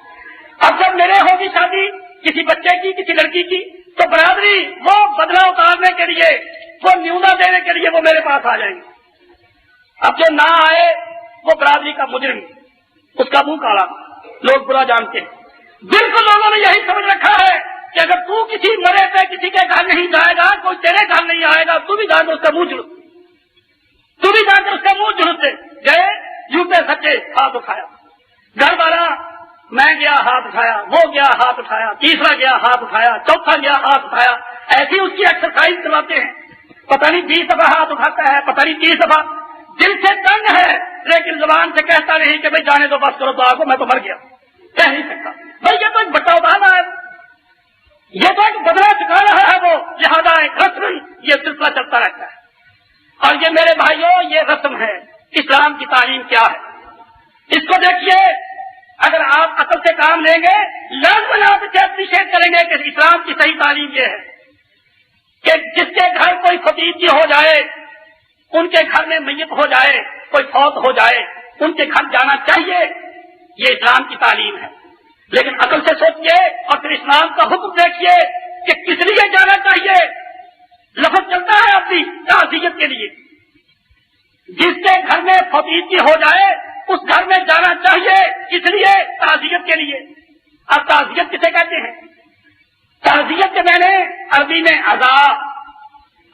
[SPEAKER 1] اب جب میرے ہوگی شادی کسی بچے کی، کسی لڑکی کی، تو برادری وہ بدلہ اتارنے کے لیے، وہ نیوندا دینے کے لیے وہ میرے پاس آ جائیں گے۔ اب جو نہ آئے وہ برادری کا مجرم، اس کا منہ کالا، لوگ برا جانتے ہیں۔ بالکل لوگوں نے یہی سمجھ رکھا ہے کہ اگر تو کسی مرے پہ کسی کے گھر نہیں جائے گا، کوئی تیرے گھر نہیں آئے گا، تو بھی جا کر اس کا منہ جھڑ، تو بھی جا کر اس کا منہ جھڑتے گئے، جھوٹے سچے ہاتھ اٹھایا، گھر والا میں گیا ہاتھ اٹھایا، وہ گیا ہاتھ اٹھایا، تیسرا گیا ہاتھ اٹھایا، چوتھا گیا ہاتھ اٹھایا، ایسی اس کی ایکسرسائز کرواتے ہیں۔ پتہ نہیں 20 دفعہ ہاتھ اٹھاتا ہے، پتہ نہیں 30 دفعہ، دل سے تنگ ہے لیکن زبان سے کہتا نہیں کہ بھائی جانے دو، بس کرو دعا کو، میں تو مر گیا، کہہ نہیں سکتا۔ بھائی یہ تو ایک بٹا اتارنا ہے، یہ تو ایک بدلہ چکا رہا ہے وہ، لہذا ایک رسم یہ سلسلہ چلتا رہتا ہے۔ اور یہ میرے بھائیوں یہ رسم ہے، اسلام کی تعلیم کیا ہے اس کو دیکھیے۔ اگر آپ عقل سے کام لیں گے، لازماً آپ اسے اپریشیٹ کریں گے کہ اسلام کی صحیح تعلیم یہ ہے کہ جس کے گھر کوئی فتیجی ہو جائے، ان کے گھر میں میت ہو جائے، کوئی فوت ہو جائے، ان کے گھر جانا چاہیے، یہ اسلام کی تعلیم ہے۔ لیکن عقل سے سوچیے اور پھر اسلام کا حکم دیکھیے کہ کس لیے جانا چاہیے۔ لفظ چلتا ہے اپنی تعزیت کے لیے، جس کے گھر میں فتیجی ہو جائے اس گھر میں جانا چاہیے، کس لیے؟ تعزیت کے لیے۔ اب تعزیت کسے کہتے ہیں؟ تعزیت کے میں نے عربی میں عزا،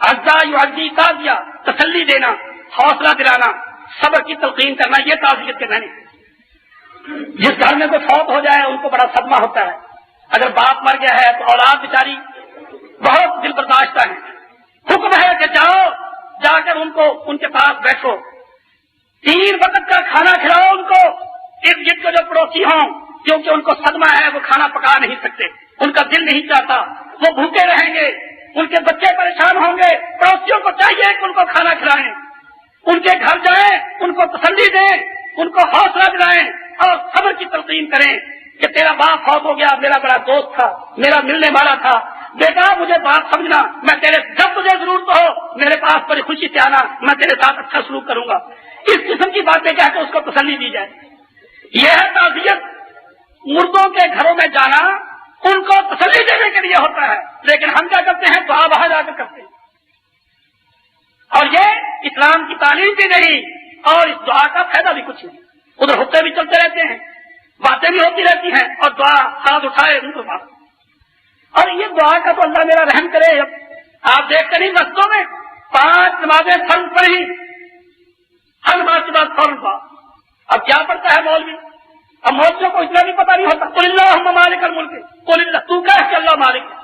[SPEAKER 1] اجزا یعزی تعزیہ، تسلی دینا، حوصلہ دلانا، صبر کی تلقین کرنا، یہ تعزیت کے معنی۔ جس گھر میں کوئی فوت ہو جائے ان کو بڑا صدمہ ہوتا ہے، اگر باپ مر گیا ہے تو اولاد بیچاری بہت دل برداشتہ ہے، حکم ہے کہ جاؤ جا کر ان کو ان کے پاس بیٹھو، 3 وقت کا کھانا کھلاؤ ان کو، ارد گرد کے جو پڑوسی ہوں، کیونکہ ان کو صدمہ ہے، وہ کھانا پکا نہیں سکتے، ان کا دل نہیں چاہتا، وہ بھوکے رہیں گے، ان کے بچے پریشان ہوں گے، پڑوسیوں کو چاہیے کہ ان کو کھانا کھلائیں، ان کے گھر جائیں، ان کو تسلی دیں، ان کو حوصلہ دلائیں اور صبر کی تلقین کریں کہ تیرا باپ فوت ہو گیا، میرا بڑا دوست تھا، میرا ملنے والا تھا، بیٹا مجھے بات سمجھنا، میں تیرے جب تجھے ضرورت ہو میرے پاس بڑی خوشی سے آنا، میں تیرے ساتھ اچھا سلوک کروں گا، اس قسم کی باتیں کہہ کے اس کو تسلی دی جائے۔ یہ ہے تعزیت۔ مردوں کے گھروں میں جانا ان کو تسلی دینے کے لیے ہوتا ہے، لیکن ہم کیا کرتے ہیں؟ دعا باہر جا کر کرتے ہیں، اور یہ اسلام کی تعلیم بھی نہیں، اور اس دعا کا فائدہ بھی کچھ نہیں۔ ادھر حقے بھی چلتے رہتے ہیں، باتیں بھی ہوتی رہتی ہیں، اور دعا ہاتھ اٹھائے ان کو بات۔ اور یہ دعا کا تو اللہ میرا رحم کرے، آپ دیکھتے نہیں مسجدوں میں 5 نمازیں فرض پڑھی، ہر نماز کے بعد فوراً دعا۔ اب کیا پڑھتا ہے مولوی؟ اب مولویوں کو اتنا بھی پتا نہیں ہوتا، قل اللہم مالک الملک، قل اللہ، تو کہہ کہ اللہ مالک ہے،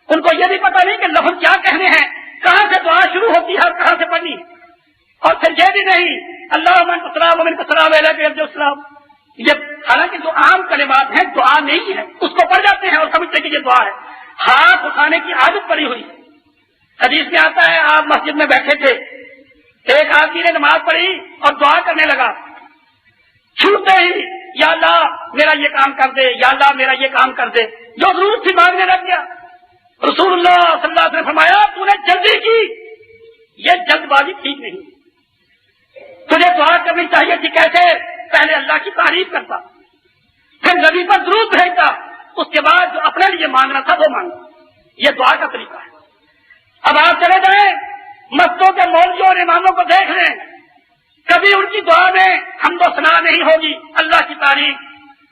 [SPEAKER 1] ان کو یہ بھی پتا نہیں کہ لفظ کیا کہنے ہیں، کہاں سے دعا شروع ہوتی ہے اور کہاں سے پڑھنی ہے، اور پھر یہ بھی نہیں اللہم انت السلام ومنک السلام الیک یرجع السلام، یہ حالانکہ جو عام کلمات ہیں دعا نہیں ہے، اس کو پڑھ جاتے ہیں اور سمجھتے کہ یہ دعا ہے۔ ہاتھ اٹھانے کی عادت پڑی ہوئی، حدیث میں آتا ہے آپ مسجد میں بیٹھے تھے، ایک آدمی نے نماز پڑھی اور دعا کرنے لگا، چھوٹتے ہی یا اللہ میرا یہ کام کر دے، یا اللہ میرا یہ کام کر دے، جو ضرورت تھی مانگنے لگ گیا۔ رسول اللہ صلی اللہ علیہ وسلم نے فرمایا تو نے جلدی کی، یہ جلد بازی ٹھیک نہیں، تجھے دعا کرنی چاہیے تھی کیسے؟ پہلے اللہ کی تعریف کرتا، پھر نبی پر درود بھیجتا، اس کے بعد جو اپنے لیے مانگنا تھا وہ مانگا، یہ دعا کا طریقہ ہے۔ اب آپ چلے جائیں مسجدوں کے مولویوں اور اماموں کو دیکھ لیں، کبھی ان کی دعا میں حمد و ثنا نہیں ہوگی، اللہ کی تعریف،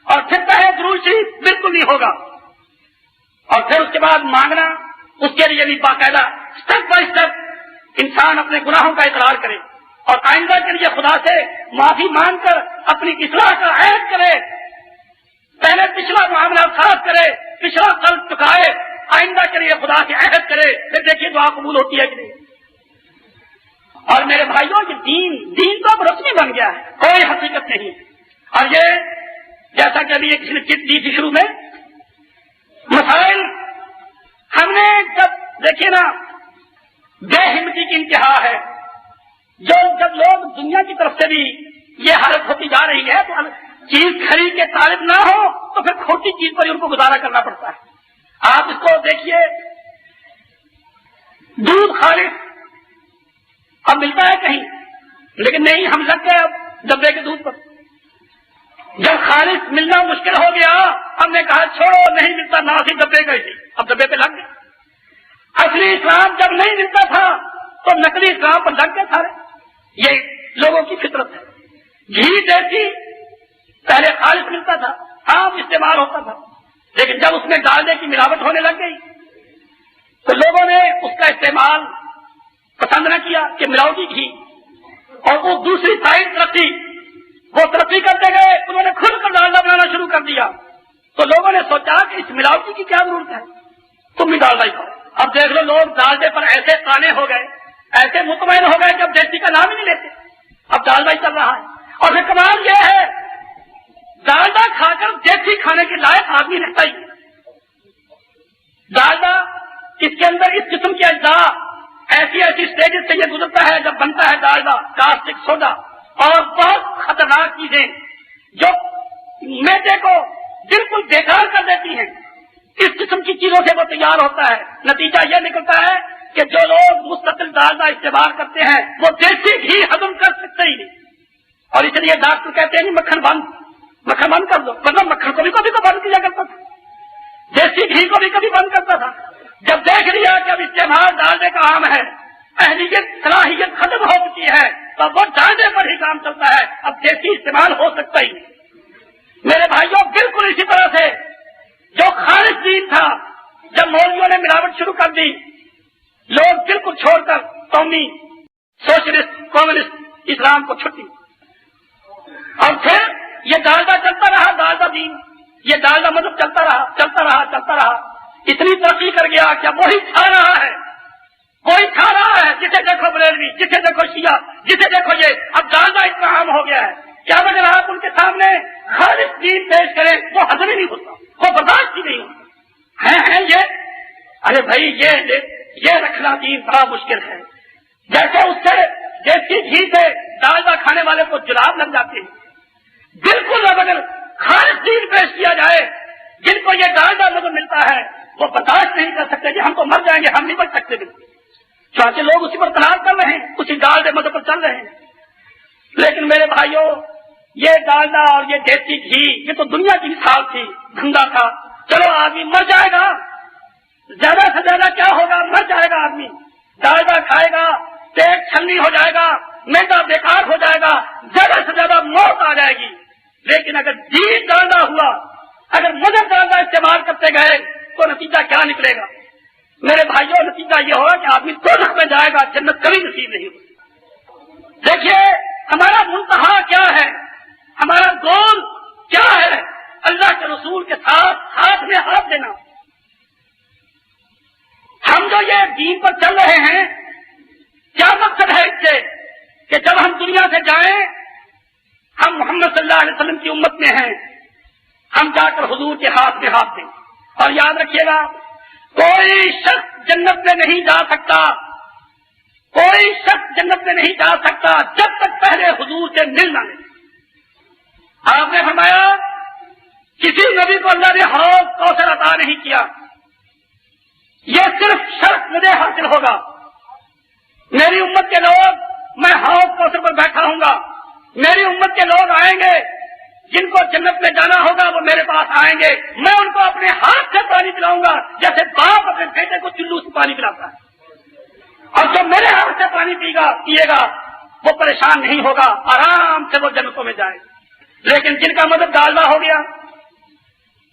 [SPEAKER 1] اور پھر کہے درود شریف بالکل نہیں ہوگا، اور پھر اس کے بعد مانگنا، اس کے لیے بھی باقاعدہ اسٹیپ بائی اسٹیپ انسان اپنے گناہوں کا اقرار کرے اور آئندہ کے لیے خدا سے معافی مانگ کر اپنی اصلاح کا عہد کرے، پہلے پچھلا معاملہ صاف کرے، پچھلا قلب چکائے، آئندہ کے لیے خدا سے عہد کرے، پھر دیکھیے دعا قبول ہوتی ہے کہ نہیں۔ اور میرے بھائیوں یہ دین تو اب رسمی بن گیا ہے، کوئی حقیقت نہیں، اور یہ جیسا کہ ابھی ایک چیز دی تھی شروع میں، مسائل ہم نے جب دیکھیے نا بے ہمتی کی انتہا ہے، جب لوگ دنیا کی طرف سے بھی یہ حالت ہوتی جا رہی ہے تو چیز خرید کے طالب نہ ہو تو پھر کھوٹی چیز پر ہی ان کو گزارا کرنا پڑتا ہے۔ آپ اس کو دیکھیے، دودھ خالص اب ملتا ہے کہیں، لیکن نہیں ہم لگ گئے اب ڈبے کے دودھ پر۔ جب خالص ملنا مشکل ہو گیا ہم نے کہا چھوڑو نہیں ملتا، نہ ہی ڈبے کا ہی، اب ڈبے پہ لگ گئے۔ اصلی اسلام جب نہیں ملتا تھا تو نقلی اسلام پر لگ گئے سارے، یہ لوگوں کی فطرت ہے۔ گھی دیسی پہلے خالص ملتا تھا، عام استعمال ہوتا تھا، لیکن جب اس میں ڈالنے کی ملاوٹ ہونے لگ گئی تو لوگوں نے اس کا استعمال پسند نہ کیا کہ ملاوٹی گھی، اور وہ دوسری سائڈ ترقی کرتے گئے، انہوں نے خود کر ڈالڈا بنانا شروع کر دیا، تو لوگوں نے سوچا کہ اس ملاوٹی کی کیا ضرورت ہے، تم بھی ڈالڈا ہی کھاؤ۔ اب دیکھ لو لوگ ڈالڈے پر ایسے قانے ہو گئے، ایسے مطمئن ہو گئے کہ اب دیسی کا نام ہی نہیں لیتے، اب ڈالڈا ہی چل رہا ہے۔ اور پھر کمال یہ ہے ڈالڈا کھا کر دیسی کھانے کے لائق آدمی رہتا ہی، ڈالڈا اس کے اندر اس قسم کے اجزاء ایسی اسٹیجز سے یہ گزرتا ہے جب بنتا ہے ڈالڈا، کاسٹک سوڈا اور بہت خطرناک چیزیں جو میدے کو بالکل بیکار کر دیتی ہیں، اس قسم کی چیزوں سے وہ تیار ہوتا ہے۔ نتیجہ یہ نکلتا ہے کہ جو لوگ مستقل ڈالڈا استعمال کرتے ہیں وہ دیسی گھی ہضم کر سکتے ہی نہیں، اور اس لیے ڈاکٹر کہتے ہیں مکھن بند کر دو، مطلب مکھن کو بھی کبھی تو بند کیا کرتا تھا، دیسی گھی کو بھی کبھی بند کرتا تھا۔ جب دیکھ لیا کہ اب استعمال ڈالڈے کا عام ہے، اہلیت صلاحیت ختم ہو چکی ہے، تو وہ ڈالڈے پر ہی کام چلتا ہے، اب دیسی استعمال ہو سکتا ہی نہیں۔ میرے بھائیوں بالکل اسی طرح سے جو خالص دین تھا، جب مولویوں نے ملاوٹ شروع کر دی لوگ بالکل چھوڑ کر قومی سوشلسٹ کمیونسٹ اسلام کو چھٹی، اور پھر یہ ڈالڈا چلتا رہا، ڈالڈا دین، یہ ڈالڈا مذہب چلتا رہا، اتنی ترقی کر گیا کہ وہی کھا رہا ہے، جسے دیکھو بریلوی، جسے دیکھو شیعہ، جسے دیکھو یہ، اب ڈالڈا اتنا عام ہو گیا ہے کیا اگر آپ ان کے سامنے خالص دین پیش کریں وہ ہضم ہی نہیں ہوتا، وہ برداشت ہی نہیں ہوتا ہے یہ، ارے بھائی یہ رکھنا دین بڑا مشکل ہے، جیسے اس سے دیسی گھی سے ڈالڈا کھانے والے کو جلاب لگ جاتے ہیں، بالکل اب اگر خالص دین پیش کیا جائے، جن کو یہ ڈالڈا مذہب ملتا ہے وہ برداشت نہیں کر سکتے کہ ہم تو مر جائیں گے، ہم نہیں بچ سکتے بالکل، چاہتے لوگ اسی پر تلاش کر رہے ہیں، اسی ڈالڈے مذہب پر چل رہے ہیں۔ لیکن میرے بھائیوں، یہ ڈالڈا اور یہ دیسی گھی یہ تو دنیا کی مثال تھی، دھندا تھا، چلو آدمی مر جائے گا، زیادہ سے زیادہ کیا ہوگا، مر جائے گا آدمی، ڈالڈا کھائے گا، پیٹ چھلنی ہو جائے گا، میدا بیکار ہو جائے گا، زیادہ سے زیادہ موت آ جائے گی۔ لیکن اگر دین ڈالڈا ہوا، اگر مذہب ڈالڈا استعمال کرتے گئے تو نتیجہ کیا نکلے گا؟ میرے بھائیوں، نتیجہ یہ ہوگا کہ آدمی دوزخ میں جائے گا، جنت کبھی نصیب نہیں ہوگی۔ دیکھیے ہمارا منتہا کیا ہے، ہمارا گول کیا ہے، اللہ کے رسول کے ساتھ ہاتھ میں ہاتھ دینا۔ ہم جو یہ دین پر چل رہے ہیں، کیا مقصد ہے اس سے کہ جب ہم دنیا سے جائیں، ہم محمد صلی اللہ علیہ وسلم کی امت میں ہیں، ہم جا کر حضور کے ہاتھ میں ہاتھ دیں۔ اور یاد رکھیے گا، کوئی شخص جنت میں نہیں جا سکتا، کوئی شخص جنت میں نہیں جا سکتا جب تک پہلے حضور سے مل نہ لے۔ آپ نے فرمایا کسی نبی کو اللہ نے حوض کوثر عطا نہیں کیا، یہ صرف شرط مجھے حاصل ہوگا، میری امت کے لوگ، میں حوض کوثر پر بیٹھا ہوں گا، میری امت کے لوگ آئیں گے، جن کو جنت میں جانا ہوگا وہ میرے پاس آئیں گے، میں ان کو اپنے ہاتھ سے پانی پلاؤں گا، جیسے باپ اپنے بیٹے کو چلو سے پانی پلاتا ہے، اور جو میرے ہاتھ سے پانی پیے گا وہ پریشان نہیں ہوگا، آرام سے وہ جنتوں میں جائے۔ لیکن جن کا مذہب ڈالڈا ہو گیا،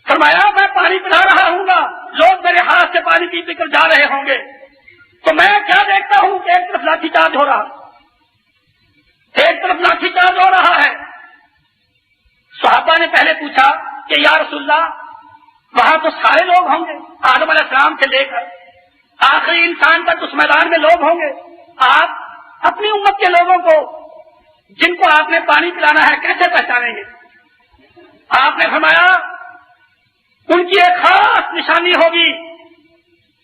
[SPEAKER 1] فرمایا میں پانی پلا رہا ہوں گا، لوگ میرے ہاتھ سے پانی پی پی کر جا رہے ہوں گے، تو میں کیا دیکھتا ہوں کہ ایک طرف لاٹھی چارج ہو رہا، ایک طرف لاٹھی چارج ہو رہا ہے۔ صحابہ نے پہلے پوچھا کہ یا رسول اللہ وہاں تو سارے لوگ ہوں گے، آدم علیہ السلام سے لے کر آخری انسان تک اس میدان میں لوگ ہوں گے، آپ اپنی امت کے لوگوں کو جن کو آپ نے پانی پلانا ہے کیسے پہچانیں گے؟ آپ نے فرمایا ان کی ایک خاص نشانی ہوگی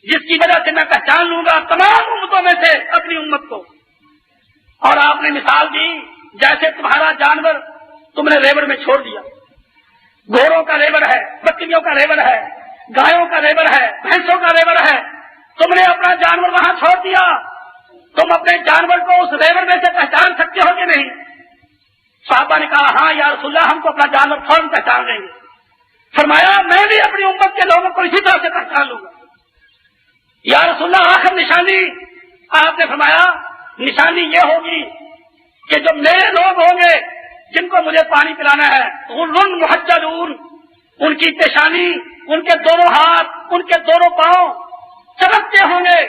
[SPEAKER 1] جس کی وجہ سے میں پہچان لوں گا تمام امتوں میں سے اپنی امت کو۔ اور آپ نے مثال دی جیسے تمہارا جانور تم نے ریوڑ میں چھوڑ دیا، گھوڑوں کا ریوڑ ہے، بکریوں کا ریوڑ ہے، گایوں کا ریوڑ ہے، بھینسوں کا ریوڑ ہے، تم نے اپنا جانور وہاں چھوڑ دیا، تم اپنے جانور کو اس ریوڑ میں سے پہچان سکتے ہو کہ نہیں؟ صحابہ نے کہا ہاں یا رسول اللہ ہم کو اپنا جانور فوراً پہچان لیں گے۔ فرمایا میں بھی اپنی امت کے لوگوں کو اسی طرح سے پہچان لوں گا۔ یا رسول اللہ آخر نشانی، آپ نے فرمایا نشانی یہ ہوگی کہ جو میرے لوگ ہوں گے جن کو مجھے پانی پلانا ہے، غرن محجلون، ان کی پیشانی، ان کے دونوں ہاتھ، ان کے دونوں پاؤں چمکتے ہوں گے،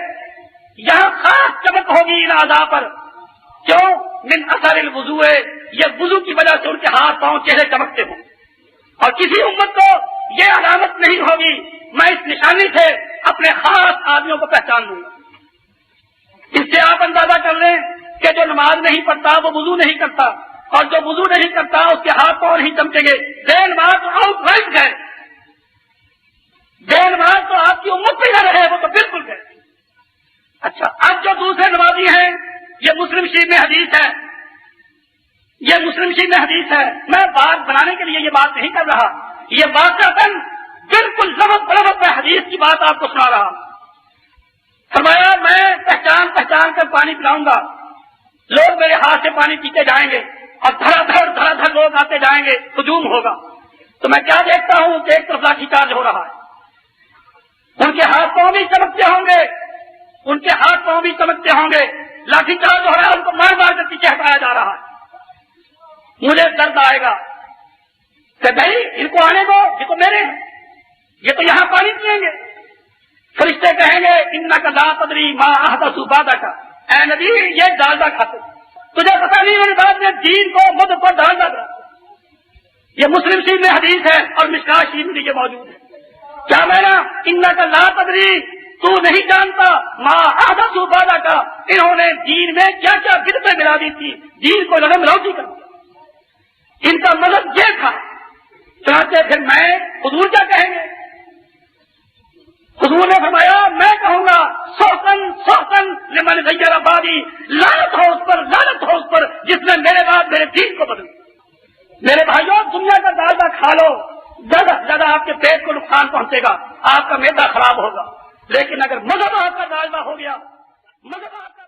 [SPEAKER 1] یہاں خاص چمک ہوگی ان اعضاء پر، کیوں؟ من اثر الوضوء، یہ وضو کی وجہ سے ان کے ہاتھ پاؤں چہرے چمکتے ہوں، اور کسی امت کو یہ علامت نہیں ہوگی، میں اس نشانی سے اپنے خاص آدمیوں کو پہچان لوں گا۔ اس سے آپ اندازہ کر لیں کہ جو نماز نہیں پڑھتا وہ وضو نہیں کرتا، اور جو وضو نہیں کرتا اس کے ہاتھ پاؤں نہیں چمکیں گے۔ بے نماز تو آؤٹ رائٹ گئے، بے نماز تو آپ کی امت پہ نہ رہے، وہ تو بالکل گئے۔ اچھا، اب جو دوسرے نمازی ہیں، یہ مسلم شریف میں حدیث ہے، یہ مسلم شریف میں حدیث ہے، میں بات بنانے کے لیے یہ بات نہیں کر رہا، یہ واقعتاً بالکل لفظ بلفظ میں حدیث کی بات آپ کو سنا رہا۔ فرمایا میں پہچان کر پانی پلاؤں گا، لوگ میرے ہاتھ سے پانی پیتے جائیں گے، اور دھڑا دھڑ لوگ آتے جائیں گے، ہجوم ہوگا، تو میں کیا دیکھتا ہوں کہ ایک طرف لاٹھی چارج ہو رہا ہے، ان کے ہاتھ پاؤں بھی چمکتے ہوں گے، ان کے ہاتھ پاؤں بھی چمکتے ہوں گے، لاٹھی چارج ہو رہا ہے، ان کو مار مار کر پیچھے ہٹایا جا رہا ہے۔ مجھے درد آئے گا کہ بھائی ان کو آنے دو، یہ تو میرے ہیں، یہ تو یہاں پانی پئیں گے۔ فرشتے کہیں گے انک لا تدری ما احدث بعدک، اے نبی یہ ڈالڈا کھاتے، تجھے پتہ نہیں میری بات نے دین کو مد پر ڈالڈا کر، یہ مسلم شریف میں حدیث ہے اور مشکاۃ شریف میں یہ موجود ہے۔ کیا میرا انک لا تدری، تو نہیں جانتا ما احدث بعدک، انہوں نے دین میں کیا کیا بدعتیں ملا دی تھی، دین کو لگن ملوٹی کر دیا، ان کا مطلب یہ تھا۔ چنانچہ پھر میں حضور کیا کہیں گے؟ حضور نے فرمایا میں کہوں گا سوکن سوکن لمن غیر بعدی، لعنت ہو اس پر، لعنت ہو اس پر جس نے میرے بعد میرے دین کو بدل۔ میرے بھائیوں دنیا کا ڈالڈا کھا لو، زیادہ سے زیادہ آپ کے پیٹ کو نقصان پہنچے گا، آپ کا معدہ خراب ہوگا، لیکن اگر مذہب آپ کا ڈالڈا ہو گیا، مذہب آپ کا